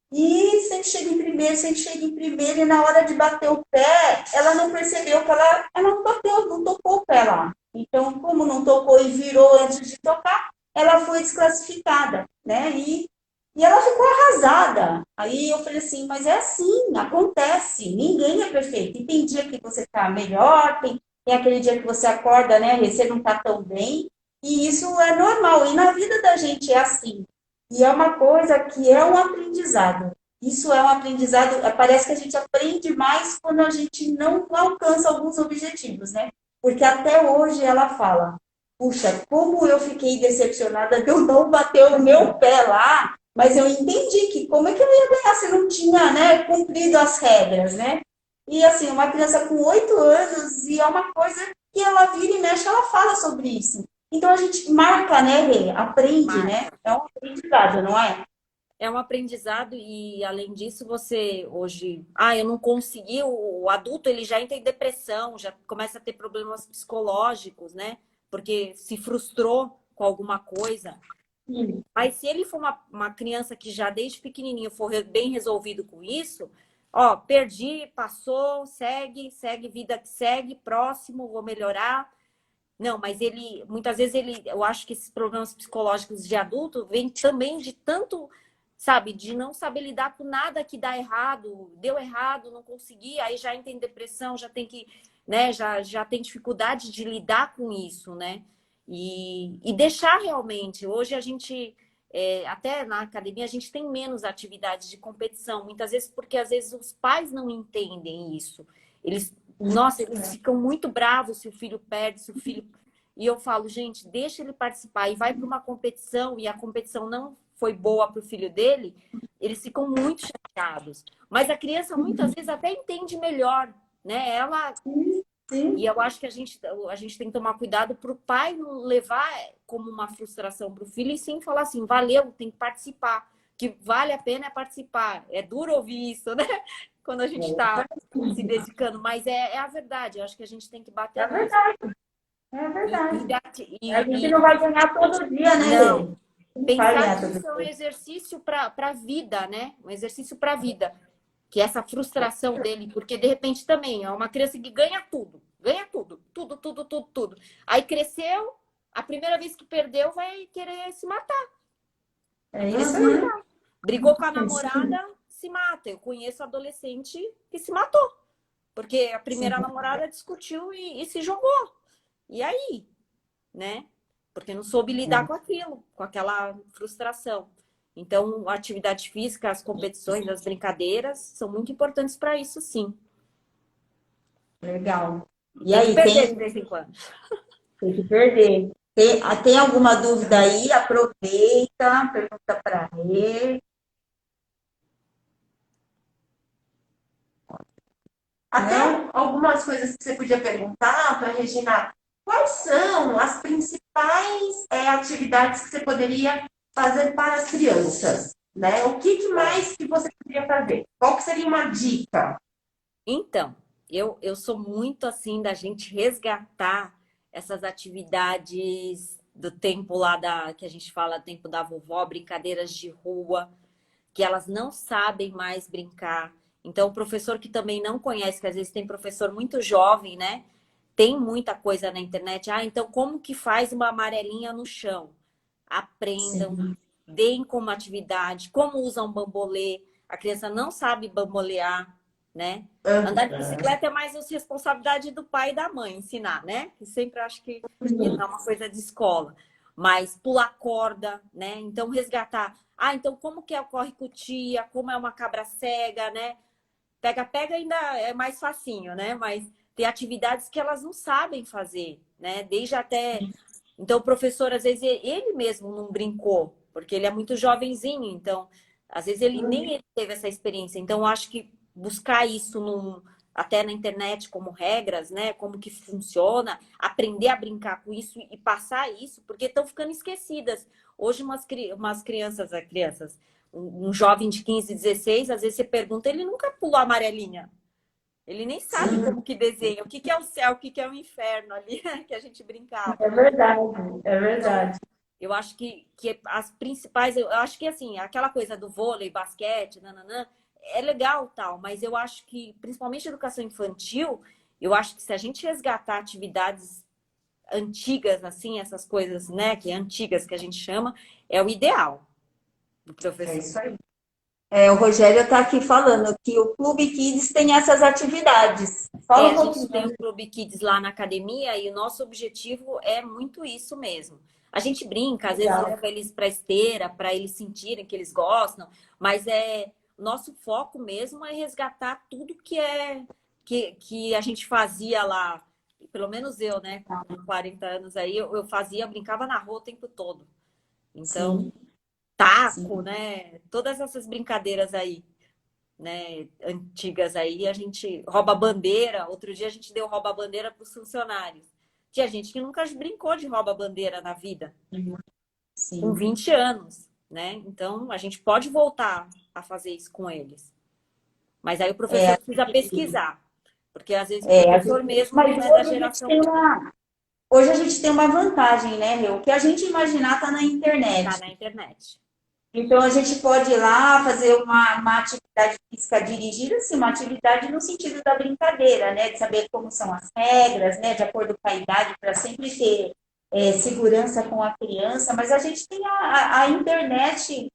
e sempre chega em primeiro, e na hora de bater o pé, ela não percebeu que ela não bateu, não tocou o pé lá. Então, como não tocou e virou antes de tocar, ela foi desclassificada, né? E ela ficou arrasada. Aí eu falei assim, mas é assim, acontece, ninguém é perfeito. E tem dia que você tá melhor, tem aquele dia que você acorda, né? Você não tá tão bem, e isso é normal. E na vida da gente é assim. E é uma coisa que é um aprendizado. Isso é um aprendizado, parece que a gente aprende mais quando a gente não alcança alguns objetivos, né? Porque até hoje ela fala, puxa, como eu fiquei decepcionada de eu não bater o meu pé lá, mas eu entendi que como é que eu ia ganhar se não tinha, né, cumprido as regras, né? E assim, uma criança com 8 anos, e é uma coisa que ela vira e mexe, ela fala sobre isso. Então a gente marca, né, Rê? Aprende, né? É um aprendizado, não é? É um aprendizado e, além disso, você hoje... eu não consegui... O adulto, ele já entra em depressão, já começa a ter problemas psicológicos, né? Porque se frustrou com alguma coisa. Sim. Mas se ele for uma criança que já desde pequenininho for bem resolvido com isso, perdi, passou, segue, vida que segue, próximo, vou melhorar. Não, mas muitas vezes eu acho que esses problemas psicológicos de adulto vêm também de tanto, sabe, de não saber lidar com nada que dá errado, deu errado, não consegui, aí já entra em depressão, já tem que, né, já tem dificuldade de lidar com isso, né? E deixar realmente, hoje a gente, até na academia, a gente tem menos atividades de competição, muitas vezes porque às vezes os pais não entendem isso. Eles ficam muito bravos se o filho perde, se o filho... E eu falo, gente, deixa ele participar. E vai para uma competição e a competição não foi boa para o filho dele, eles ficam muito chateados. Mas a criança muitas vezes até entende melhor, né? Ela Sim. e eu acho que a gente tem que tomar cuidado para o pai não levar como uma frustração para o filho e sim falar assim, valeu, tem que participar, que vale a pena é participar. É duro ouvir isso, né? Quando a gente está se dedicando, mas é a verdade. Eu acho que a gente tem que bater É nisso. verdade, é verdade. A gente E não vai ganhar todo dia, né, Rê? não, Não vai pensar ganhar que todo isso é um dia. exercício para a vida, né? Um exercício para a vida. Que essa frustração dele, porque de repente também é uma criança que ganha tudo, tudo, tudo, tudo, tudo. Aí cresceu, a primeira vez que perdeu vai querer se matar. É Querer isso se aí. matar. Brigou com a É isso aí. namorada, se mata. Eu conheço adolescente que se matou, porque a Sim. primeira namorada discutiu e se jogou. E aí, né? Porque não soube lidar com aquilo, com aquela frustração. Então, a atividade física, as competições, as brincadeiras são muito importantes para isso, sim. Legal. E E tem que aí, perder de vez em quando. tem que perder. Tem alguma dúvida aí? Aproveita, pergunta para ele. Não? Até algumas coisas que você podia perguntar para Regina, quais são as principais atividades que você poderia fazer para as crianças? Né? O que mais que você poderia fazer? Qual que seria uma dica? Então, eu sou muito assim da gente resgatar essas atividades do tempo lá que a gente fala, tempo da vovó, brincadeiras de rua, que elas não sabem mais brincar. Então, o professor que também não conhece, que às vezes tem professor muito jovem, né? Tem muita coisa na internet. Ah, então como que faz uma amarelinha no chão? Aprendam, Sim. deem como atividade, como usam bambolê. A criança não sabe bambolear, né? Andar de bicicleta é mais responsabilidade do pai e da mãe ensinar, né? Que sempre acho que não é uma coisa de escola. Mas pular corda, né? Então resgatar. Ah, então como que é o corre-cutia? Como é uma cabra cega, né? Pega-pega ainda é mais facinho, né? Mas tem atividades que elas não sabem fazer, né? Desde até... Então, o professor, às vezes, ele mesmo não brincou, porque ele é muito jovenzinho, então, às vezes, nem ele teve essa experiência. Então, eu acho que buscar isso até na internet como regras, né? Como que funciona, aprender a brincar com isso e passar isso, porque estão ficando esquecidas. Hoje, umas crianças, um jovem de 15, 16, às vezes você pergunta, ele nunca pulou a amarelinha. Ele nem sabe como que desenha, o que que é o céu, o que que é o inferno ali, que a gente brincava. É verdade, é Então, verdade. eu acho que as principais, eu acho que assim, aquela coisa do vôlei, basquete, nananã, é legal tal, mas eu acho que, principalmente educação infantil, eu acho que se a gente resgatar atividades antigas, assim, essas coisas, né, que é antigas que a gente chama, é o ideal do É professor. isso aí. O Rogério está aqui falando que o Clube Kids tem essas atividades. Fala É, um a gente pouquinho. tem o Clube Kids lá na academia e o nosso objetivo é muito isso mesmo. A gente brinca, às vezes Legal. leva eles para esteira, para eles sentirem que eles gostam, mas nosso foco mesmo é resgatar tudo que a gente fazia lá. Pelo menos eu, né, com 40 anos aí, eu fazia, brincava na rua o tempo todo. Então, Sim, taco, sim. né, todas essas brincadeiras aí, né, antigas aí, a gente rouba bandeira. Outro dia a gente deu rouba bandeira para os funcionários. Tinha gente que nunca brincou de rouba bandeira na vida, com Sim. 20 anos, né? Então a gente pode voltar a fazer isso com eles. Mas aí o É, professor precisa pesquisar, porque às vezes o a professor gente, mesmo mas não é da hoje geração que hoje a gente tem uma vantagem, né, Rê? O que a gente imaginar está na está internet. na internet. Então, a gente pode ir lá fazer uma atividade física dirigida, assim, uma atividade no sentido da brincadeira, né? De saber como são as regras, né? De acordo com a idade, para sempre ter segurança com a criança. Mas a gente tem a internet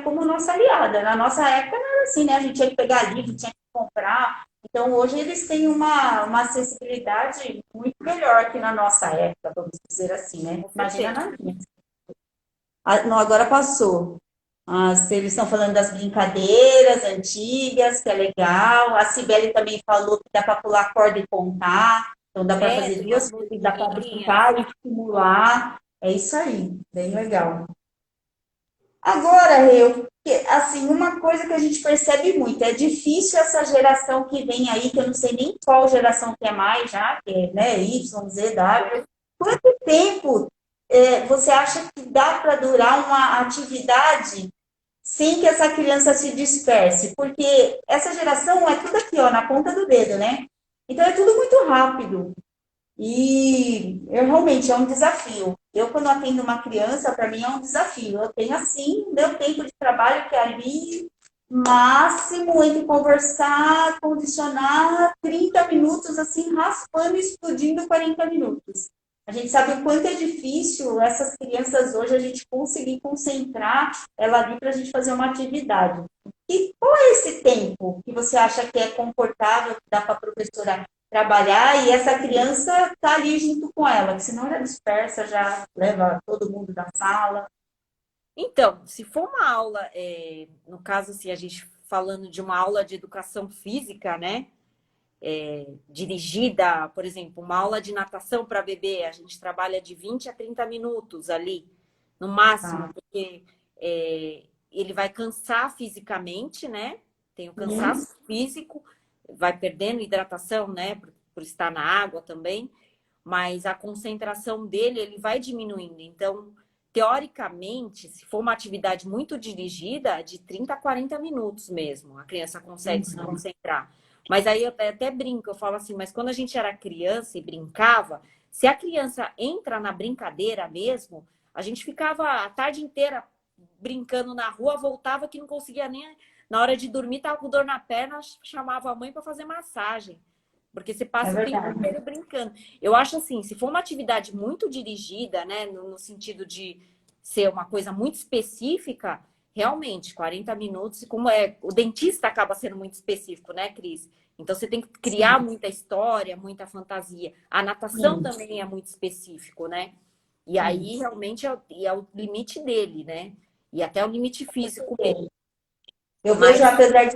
como nossa aliada. Na nossa época não era assim, né? A gente tinha que pegar livro, tinha que comprar. Então, hoje eles têm uma acessibilidade muito melhor que na nossa época, vamos dizer assim, né? Com Imagina certeza. na minha. Não, agora passou. Eles estão falando das brincadeiras antigas, que é legal. A Cibele também falou que dá para pular corda e contar. Então dá para fazer Tem umas duas coisas, dá para musiquinhas. brincar e estimular. É isso aí, bem legal. Agora, eu assim, uma coisa que a gente percebe muito, é difícil essa geração que vem aí, que eu não sei nem qual geração que é mais já, que é, né, Y, Z, W. Quanto tempo você acha que dá para durar uma atividade sem que essa criança se disperse? Porque essa geração é tudo aqui, ó, na ponta do dedo, né? Então é tudo muito rápido. E eu realmente é um desafio. Eu, quando atendo uma criança, para mim é um desafio. Eu tenho, assim, meu tempo de trabalho, que é ali, máximo entre conversar, condicionar, 30 minutos, assim, raspando e explodindo 40 minutos. A gente sabe o quanto é difícil essas crianças hoje, a gente conseguir concentrar ela ali para a gente fazer uma atividade. E qual é esse tempo que você acha que é confortável, que dá para a professora trabalhar e essa criança tá ali junto com ela, que senão ela dispersa, já leva todo mundo da sala. Então, se for uma aula, no caso, assim, a gente falando de uma aula de educação física, né? Dirigida, por exemplo, uma aula de natação para bebê, a gente trabalha de 20 a 30 minutos ali, no máximo, Tá. porque ele vai cansar fisicamente, né? Tem o cansaço físico, vai perdendo hidratação, né? Por estar na água também, mas a concentração dele, ele vai diminuindo. Então, teoricamente, se for uma atividade muito dirigida, de 30 a 40 minutos mesmo, a criança consegue se concentrar. Mas aí eu até brinco, eu falo assim, mas quando a gente era criança e brincava, se a criança entra na brincadeira mesmo, a gente ficava a tarde inteira brincando na rua, voltava que não conseguia nem. Na hora de dormir, tava com dor na perna, chamava a mãe para fazer massagem. Porque você É passa o tempo verdade. inteiro brincando. Eu acho assim, se for uma atividade muito dirigida, né, no sentido de ser uma coisa muito específica, realmente, 40 minutos, como o dentista acaba sendo muito específico, né, Cris? Então você tem que criar Sim, muita história, muita fantasia. A natação sim, também é muito específico, né? E aí sim. realmente é o limite dele, né? E até o limite físico mesmo. Eu vejo, Mas apesar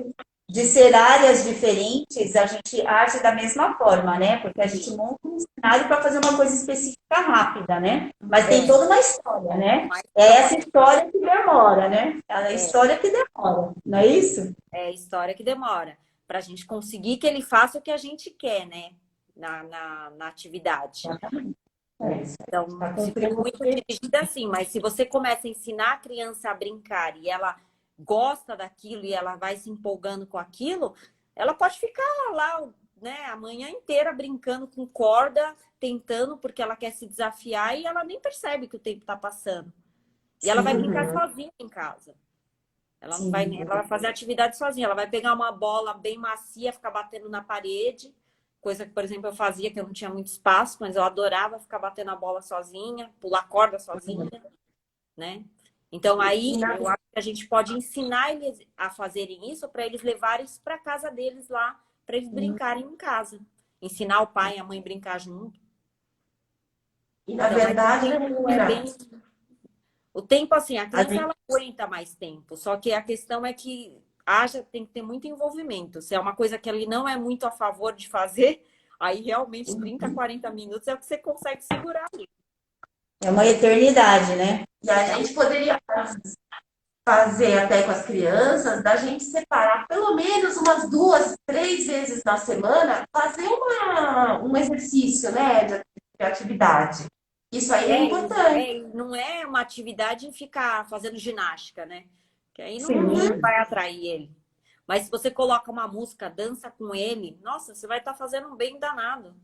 de ser áreas diferentes, a gente age da mesma forma, né? Porque a gente monta um cenário para fazer uma coisa específica rápida, né? Mas tem é toda uma história, né? uma É essa história. história que demora, né? É a É, história que demora, não é isso? é a história que demora. Para a gente conseguir que ele faça o que a gente quer, né? Na atividade. Exatamente. É isso. Para Então, se cumprir for o muito objetivo. dirigida, assim, mas se você começa a ensinar a criança a brincar e ela gosta daquilo e ela vai se empolgando com aquilo, ela pode ficar lá, né, a manhã inteira brincando com corda, tentando, porque ela quer se desafiar e ela nem percebe que o tempo está passando. E ela vai brincar Sim, sozinha em casa. Ela não vai, sim. ela vai fazer atividade sozinha. Ela vai pegar uma bola bem macia, ficar batendo na parede, coisa que, por exemplo, eu fazia que eu não tinha muito espaço, mas eu adorava ficar batendo a bola sozinha, pular corda sozinha, né? Então E aí na eu acho que a gente pode ensinar eles a fazerem isso para eles levarem isso para casa deles lá, para eles brincarem em casa. Ensinar o pai e a mãe a brincar junto. E na Então aí o verdade, né, tempo é menina? bem. O tempo, assim, a A criança gente, ela aguenta mais tempo, só que a questão é que tem que ter muito envolvimento. Se é uma coisa que ele não é muito a favor de fazer, aí realmente 30, 40 minutos é o que você consegue segurar ali. É uma eternidade, né? e a É, gente poderia fazer até com as crianças, da gente separar pelo menos umas 2, 3 vezes na semana, fazer um exercício, né, de atividade. Isso aí é importante. não é uma atividade em ficar fazendo ginástica, né? Que aí não Sim, vai atrair ele. Mas se você coloca uma música, dança com ele, nossa, você vai estar fazendo um bem danado.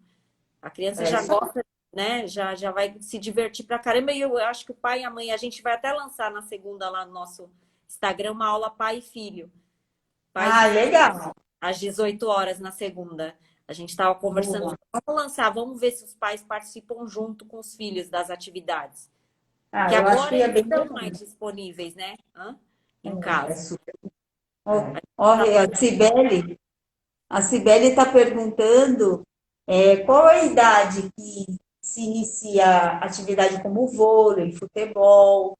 A criança É já isso aí. gosta, né? Já vai se divertir pra caramba. E eu acho que o pai e a mãe, a gente vai até lançar na segunda lá no nosso Instagram uma aula pai e filho. Pais e ah, filhos, legal. às 18 horas na segunda. A gente estava conversando, Boa. vamos lançar, vamos ver se os pais participam junto com os filhos das atividades. Ah, Que eu acho agora que é eles bem estão legal. mais disponíveis, né? Em É casa. super. Ó, É. ó, Tá a Cibele está perguntando qual é a idade que se inicia atividade como vôlei, futebol.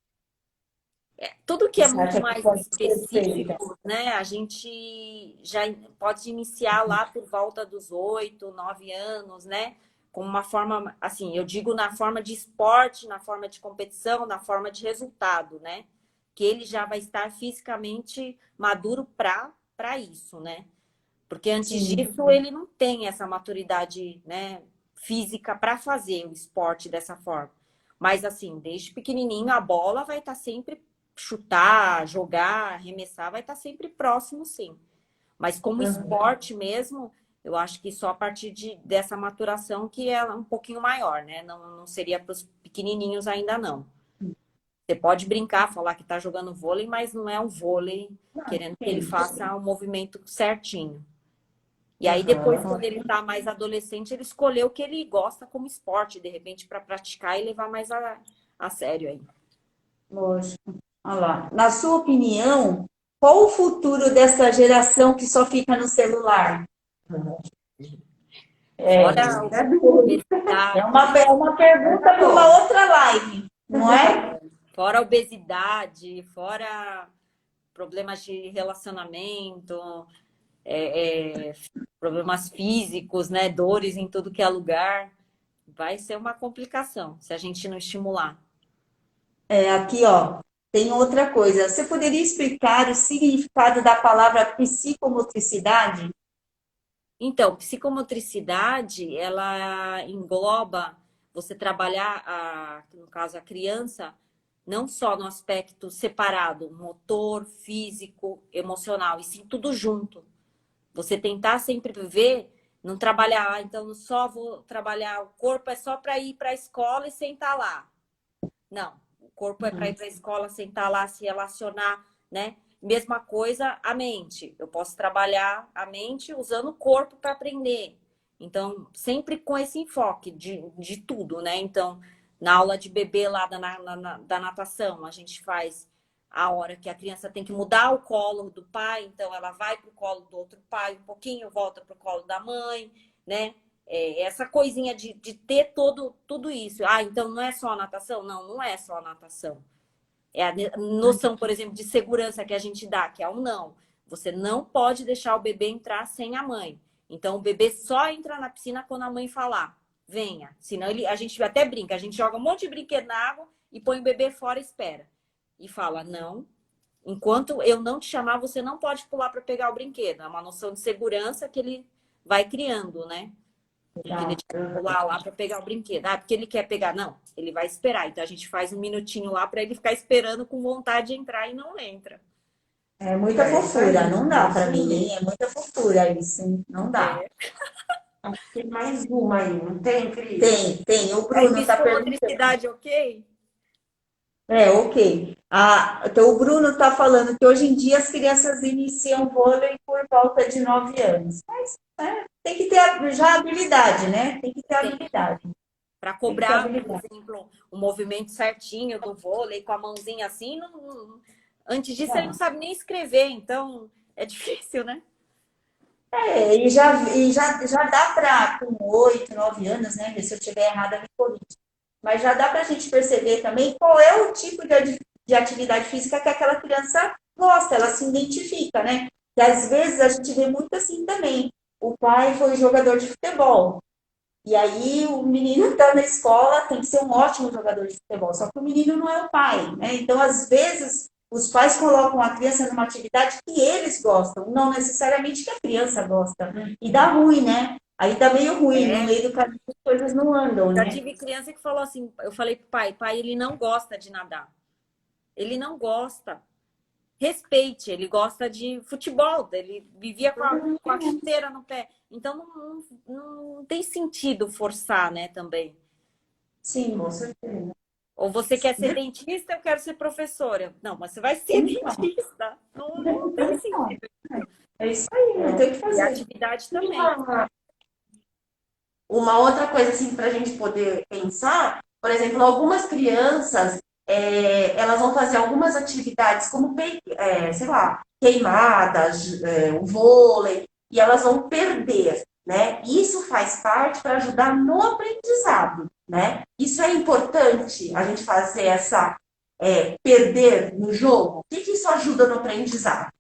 Tudo que é Você muito acha que mais pode ser feita? específico, né? A gente já pode iniciar lá por volta dos 8, 9 anos, né? Com uma forma, assim, eu digo na forma de esporte, na forma de competição, na forma de resultado, né? que ele já vai estar fisicamente maduro para isso, né? Porque antes Sim. disso ele não tem essa maturidade, né, física para fazer o esporte dessa forma. Mas assim, desde pequenininho a bola vai estar sempre chutar, jogar, arremessar, vai estar sempre próximo, sim. Mas como esporte mesmo, eu acho que só a partir dessa maturação que é um pouquinho maior, né? Não seria para os pequenininhos ainda não. Você pode brincar, falar que está jogando vôlei, mas não é um vôlei querendo que ele faça o movimento certinho. E aí depois, quando ele está mais adolescente, ele escolheu o que ele gosta como esporte, de repente, para praticar e levar mais a sério aí. Lógico. Olha lá. Na sua opinião, qual o futuro dessa geração que só fica no celular? Fora a É obesidade, uma pergunta para uma outra live, não é? fora a obesidade, fora problemas de relacionamento, problemas físicos, né? Dores em tudo que é lugar. Vai ser uma complicação se a gente não estimular. É, aqui, ó, tem outra coisa. Você poderia explicar o significado da palavra psicomotricidade? Então, psicomotricidade, ela engloba você trabalhar, no caso, a criança, não só no aspecto separado, motor, físico, emocional, e sim tudo junto. Você tentar sempre ver, não trabalhar, então só vou trabalhar, o corpo é só para ir para a escola e sentar lá. Não, o corpo é para ir para a escola, sentar lá, se relacionar, né? Mesma coisa a mente. Eu posso trabalhar a mente usando o corpo para aprender. Então, sempre com esse enfoque de tudo, né? Então, na aula de bebê lá da natação, a gente faz a hora que a criança tem que mudar o colo do pai, então ela vai para o colo do outro pai um pouquinho, volta para o colo da mãe, né? Essa coisinha de ter tudo isso. Ah, então não é só a natação? Não, não é só a natação. É a noção, por exemplo, de segurança que a gente dá, que é um não. Você não pode deixar o bebê entrar sem a mãe. Então, o bebê só entra na piscina quando a mãe falar, venha. Senão, a gente até brinca, a gente joga um monte de brinquedo na água e põe o bebê fora e espera. E fala, não, enquanto eu não te chamar, você não pode pular para pegar o brinquedo. É uma noção de segurança que ele vai criando, né? De que ele pular lá para pegar o brinquedo. Ah, porque ele quer pegar. Não, ele vai esperar. Então a gente faz um minutinho lá para ele ficar esperando com vontade de entrar e não entra. É muita fofura, não dá para mim, hein? É muita fofura isso, hein? Não dá. Tem mais uma aí, não tem, Cris? Tem. O Aí, Bruno está perguntando. psicomotricidade, ok? É, ok. Então, o Bruno está falando que hoje em dia as crianças iniciam vôlei por volta de 9 anos. Mas tem que ter já habilidade, né? Tem que ter habilidade. Para Tem que ter cobrar, por habilidade. exemplo, o movimento certinho do vôlei com a mãozinha assim, antes disso ele não sabe nem escrever, então é difícil, né? E já dá para, com 8, 9 anos, né? Se eu estiver errada, me corrija. Mas já dá para a gente perceber também qual é o tipo de atividade física que aquela criança gosta, ela se identifica, né? Que às vezes a gente vê muito assim também. O pai foi jogador de futebol. E aí o menino está na escola, tem que ser um ótimo jogador de futebol. Só que o menino não é o pai, né? Então, às vezes, os pais colocam a criança numa atividade que eles gostam, não necessariamente que a criança gosta. E dá ruim, né? Aí dá meio ruim, no meio do caminho as coisas não andam, Já né? tive criança que falou assim, eu falei pro pai, ele não gosta de nadar. Ele não gosta. Respeite, ele gosta de futebol, ele vivia com a chuteira no pé. Então não tem sentido forçar, né, também. Sim, com certeza. Ou você quer ser dentista, eu quero ser professora. Não, mas você vai ser dentista. Não tem sentido. É isso aí, não tem o que E a fazer. atividade também. Uma outra coisa assim para a gente poder pensar, por exemplo, algumas crianças elas vão fazer algumas atividades como sei lá, queimadas, o vôlei, e elas vão perder, né? Isso faz parte para ajudar no aprendizado, né? Isso é importante a gente fazer essa perder no jogo. O que isso ajuda no aprendizado?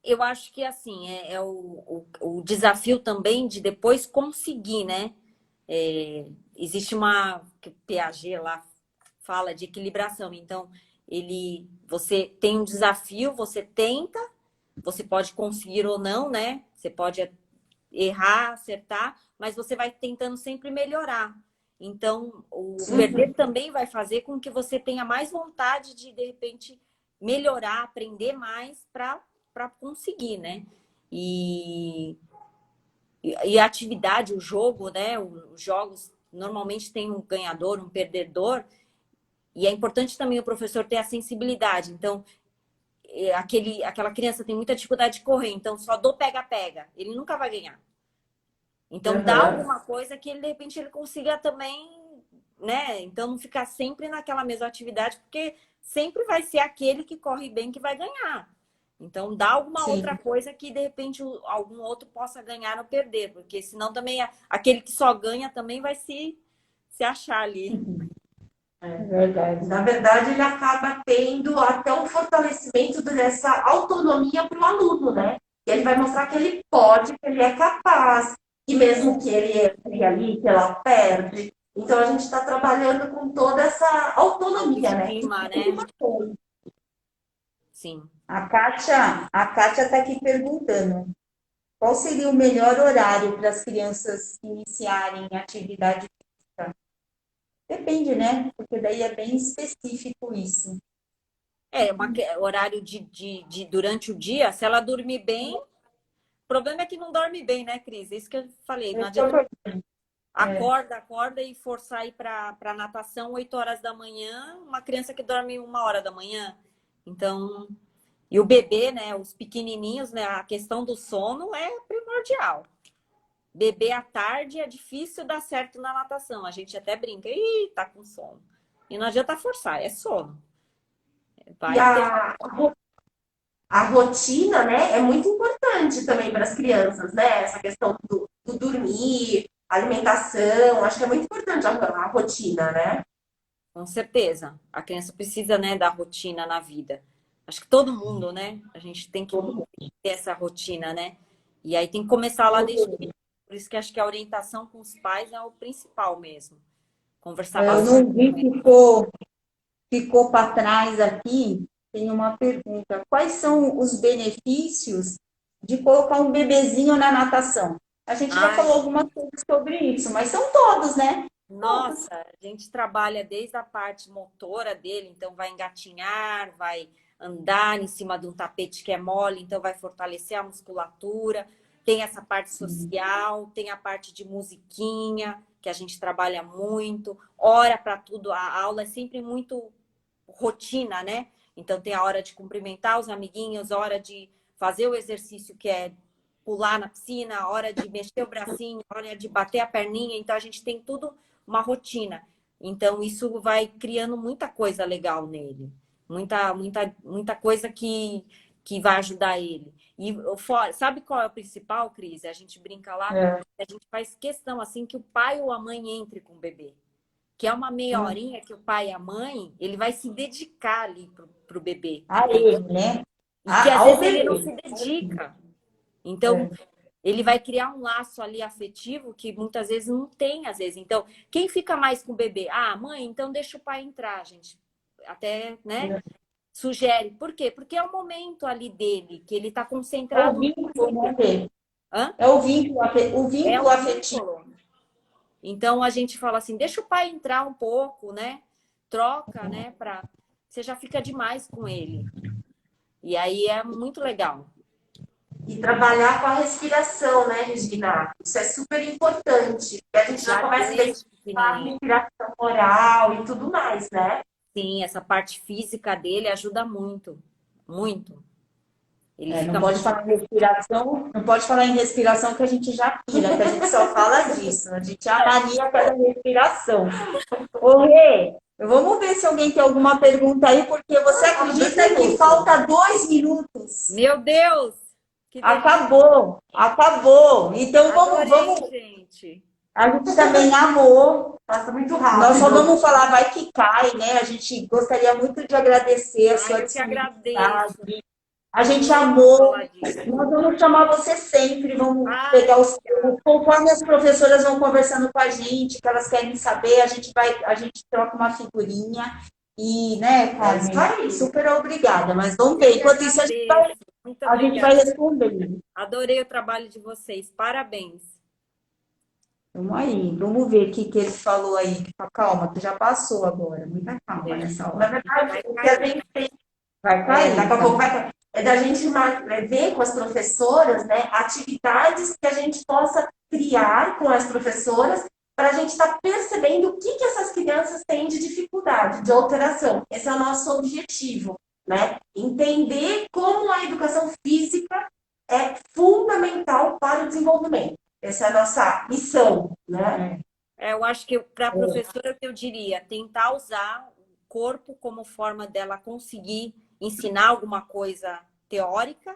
Eu acho que assim, é o desafio também de depois conseguir, né? Existe que o Piaget lá fala de equilibração. Então, você tem um desafio, você tenta, você pode conseguir ou não, né? Você pode errar, acertar, mas você vai tentando sempre melhorar. Então, o perder também vai fazer com que você tenha mais vontade de repente, melhorar, aprender mais para conseguir, né? E a atividade, o jogo, né? Os jogos normalmente tem um ganhador, um perdedor, e é importante também o professor ter a sensibilidade. Então, aquela criança tem muita dificuldade de correr, então só dou pega-pega, ele nunca vai ganhar. Então, dá alguma coisa que ele, de repente, ele consiga também, né? Então, não ficar sempre naquela mesma atividade, porque sempre vai ser aquele que corre bem que vai ganhar. Então, dá alguma Sim. outra coisa que, de repente, algum outro possa ganhar ou perder, porque senão também aquele que só ganha também vai se achar ali. É verdade. Na verdade, ele acaba tendo até um fortalecimento dessa autonomia para o aluno, né? E ele vai mostrar que ele pode, que ele é capaz, e mesmo que ele erre ali, que ela perde. Então, a gente está trabalhando com toda essa autonomia, né? Estima, né? Sim. A Kátia está aqui perguntando qual seria o melhor horário para as crianças iniciarem atividade física? Depende, né? Porque daí é bem específico isso. Horário de durante o dia, se ela dormir bem, o problema é que não dorme bem, né, Cris? Isso que eu falei, não adianta. Acorda e forçar ir para natação 8 horas da manhã, uma criança que dorme 1 hora da manhã. Então, e o bebê, né, os pequenininhos, né, a questão do sono é primordial. Beber à tarde é difícil dar certo na natação. A gente até brinca, ih, tá com sono. E não adianta forçar, é sono. Vai E a rotina, né, é muito importante também para as crianças, né? Essa questão do dormir, alimentação, acho que é muito importante a rotina, né? Com certeza. A criança precisa, né, da rotina na vida. Acho que todo mundo, né? A gente tem que ter essa rotina, né? E aí tem que começar lá desde pequeno. Por isso que acho que a orientação com os pais é o principal mesmo. Conversar Eu bastante. não vi, ficou para trás aqui. Tem uma pergunta. Quais são os benefícios de colocar um bebezinho na natação? A gente já Ai, falou algumas coisas sobre isso, mas são todos, né? nossa, a gente trabalha desde a parte motora dele, então vai engatinhar, vai andar em cima de um tapete que é mole, então vai fortalecer a musculatura. Tem essa parte social, tem a parte de musiquinha, que a gente trabalha muito, hora para tudo, a aula é sempre muito rotina, né? Então tem a hora de cumprimentar os amiguinhos, a hora de fazer o exercício que é pular na piscina, a hora de mexer o bracinho, a hora de bater a perninha, então a gente tem tudo uma rotina. Então, isso vai criando muita coisa legal nele. Muita coisa que vai ajudar ele. E sabe qual é o principal, Cris? A gente brinca lá, a gente faz questão assim que o pai ou a mãe entre com o bebê. Que é uma meia horinha que o pai e a mãe, ele vai se dedicar ali pro bebê. A ele, né? E que às Ao vezes ele não bebê. se dedica. Então, ele vai criar um laço ali afetivo que muitas vezes não tem, às vezes. Então, quem fica mais com o bebê? Ah, mãe, então deixa o pai entrar, gente. Até, né? Sugere. Por quê? Porque é o momento ali dele, que ele está É o concentrado no vínculo, né, bebê. Fê? Hã? É o vínculo, o É vínculo o afetivo. vínculo. Então, a gente fala assim, deixa o pai entrar um pouco, né? Troca, né? Você já fica demais com ele. E aí é muito legal. E trabalhar com a respiração, né, Regina? Isso é super importante. E a gente já começa a desde identificar a pequenininho. respiração oral e tudo mais, né? Sim, essa parte física dele ajuda muito. Muito. Ele Não fica pode muito. falar em respiração, não pode falar em respiração que a gente já pira, que a gente só fala disso. A gente avalia cada respiração. Ô, Rê, vamos ver se alguém tem alguma pergunta aí, porque você acredita que falta 2 minutos? Meu Deus! Que delícia! Acabou. Então Adorei, gente. A gente também amou. Passa muito rápido. Nós só vamos falar, vai que cai, né? A gente gostaria muito de agradecer a sua Eu que disponibilidade. agradeço. A gente amou. Falar disso. Nós vamos chamar você sempre, vamos Ai, pegar os. Conforme as professoras vão conversando com a gente, que elas querem saber, a gente troca uma figurinha. E, né, É isso aí. Carmen, super obrigada, mas vamos ver. Enquanto isso, Agradeço. Muito a gente vai obrigada. respondendo. Adorei o trabalho de vocês. Parabéns. Vamos aí, vamos ver o que ele falou aí. Calma, que já passou agora. Muita calma nessa Na hora. verdade, Vai o que a cair. gente tem, Vai cair, daqui a tá? pouco vai é da gente ver com as professoras, né, atividades que a gente possa criar com as professoras para a gente estar percebendo o que essas crianças têm de dificuldade, de alteração. Esse é o nosso objetivo, né? Entender como a educação física é fundamental para o desenvolvimento. Essa é a nossa missão, né? Eu acho que para a professora eu diria tentar usar o corpo como forma dela conseguir ensinar alguma coisa teórica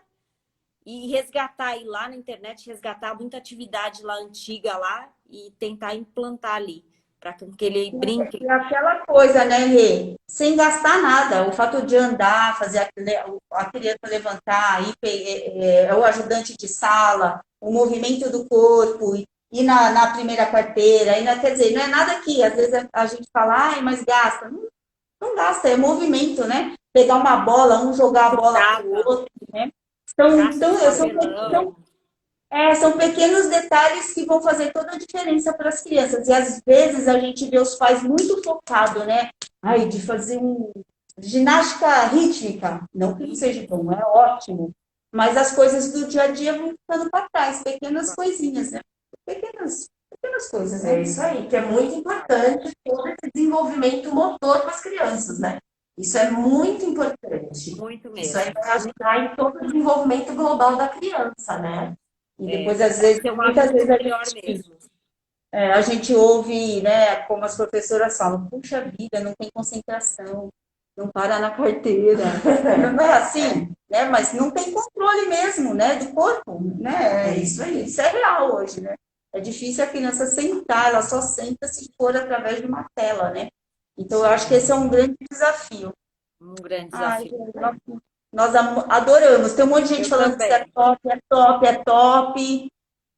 e resgatar aí lá na internet, resgatar muita atividade lá antiga lá e tentar implantar ali para que ele brinque. E aquela coisa, né, Rê? Sem gastar nada. O fato de andar, fazer a criança levantar, é o ajudante de sala, o movimento do corpo, ir na primeira carteira, quer dizer, não é nada que às vezes a gente fala, ai, mas gasta. Não, não gasta, é movimento, né? Pegar uma bola, um jogar a bola para o outro, né? São pequenos detalhes que vão fazer toda a diferença para as crianças. E às vezes a gente vê os pais muito focados, né? Ai, de fazer ginástica rítmica. Não que não seja bom, é ótimo. Mas as coisas do dia a dia vão ficando para trás, pequenas coisinhas, né? Pequenas coisas, É né? isso aí, que é muito importante todo esse desenvolvimento motor com as crianças, né? Isso é muito importante. Muito mesmo. Isso aí vai ajudar em todo o desenvolvimento global da criança, né? E depois, muitas vezes a gente ouve, né, como as professoras falam, puxa vida, não tem concentração, não para na carteira. Não é assim, né? Mas não tem controle mesmo, né, do corpo, né? É isso aí. Isso é real hoje, né? É difícil a criança sentar, ela só senta se for através de uma tela, né? Então, eu acho que esse é um grande desafio. Um grande desafio. Nós adoramos. Tem um monte de gente falando também. que isso é top, é top, é top.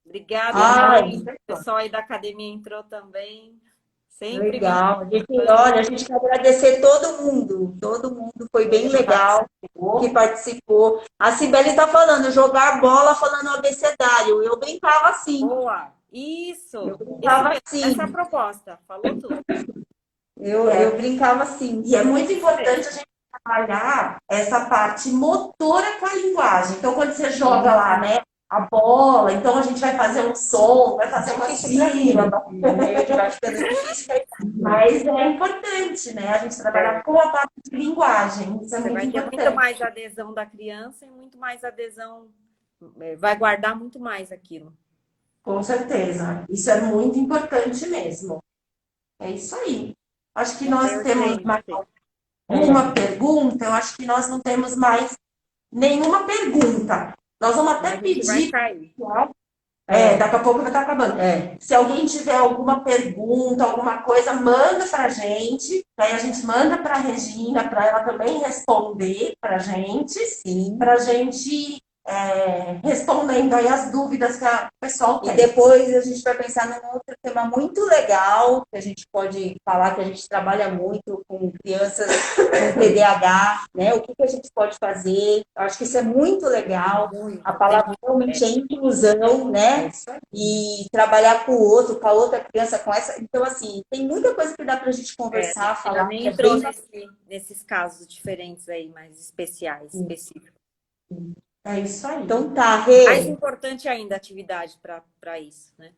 Obrigada, o pessoal aí da academia entrou também. Sempre legal. A gente quer agradecer todo mundo foi bem legal que participou. A Cibele está falando, jogar bola falando abecedário. Eu brincava assim. Boa, isso. Eu brincava assim. Essa é a proposta, falou tudo. Eu brincava assim. E é muito importante a gente trabalhar essa parte motora com a linguagem. Então, quando você joga lá, né, a bola, então a gente vai fazer um som, vai fazer uma sigla. Mas é importante, né, a gente trabalhar com a parte de linguagem. Isso é muito importante. Vai ter muito mais adesão da criança e muito mais adesão, vai guardar muito mais aquilo. Com certeza. Isso é muito importante mesmo. É isso aí. Acho que nós temos mais uma pergunta. Eu acho que nós não temos mais nenhuma pergunta. Nós vamos até pedir. Daqui a pouco vai estar acabando. Se alguém tiver alguma pergunta, alguma coisa, manda para a gente. Aí a gente manda para a Regina, para ela também responder para a gente. Sim. Para a gente respondendo aí as dúvidas que o pessoal tem. E depois a gente vai pensar num outro tema muito legal, que a gente pode falar, que a gente trabalha muito com crianças com TDAH, né? O que a gente pode fazer? Eu acho que isso é muito legal. A palavra realmente é inclusão, né? E trabalhar com o outro, com a outra criança, com essa. Então, assim, tem muita coisa que dá para a gente conversar, falar. Nem entrou nesses casos diferentes aí, mais especiais, específicos. É isso aí. Então tá, Rê. Mais importante ainda a atividade para isso, né?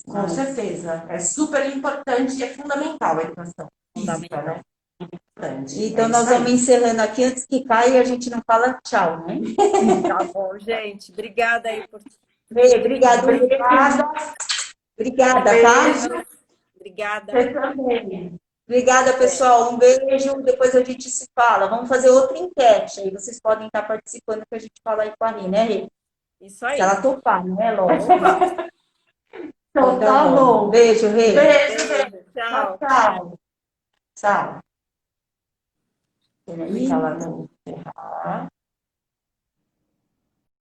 Com certeza. É super importante e é fundamental a educação física, né? Então nós vamos encerrando aqui antes que caia e a gente não fala tchau, né? Tá bom, gente. Obrigada aí por. Rê, obrigada. Obrigada, tá? Obrigada. Obrigada, pessoal. Um beijo. Depois a gente se fala. Vamos fazer outra enquete. Aí vocês podem estar participando que a gente fala aí com a Rê, né, Rê? Isso aí. Se ela topar, né, lógico. Então tá bom. Beijo, Rê. Beijo. Tchau. Tchau. Tchau. Peraí. Ela não encerrar.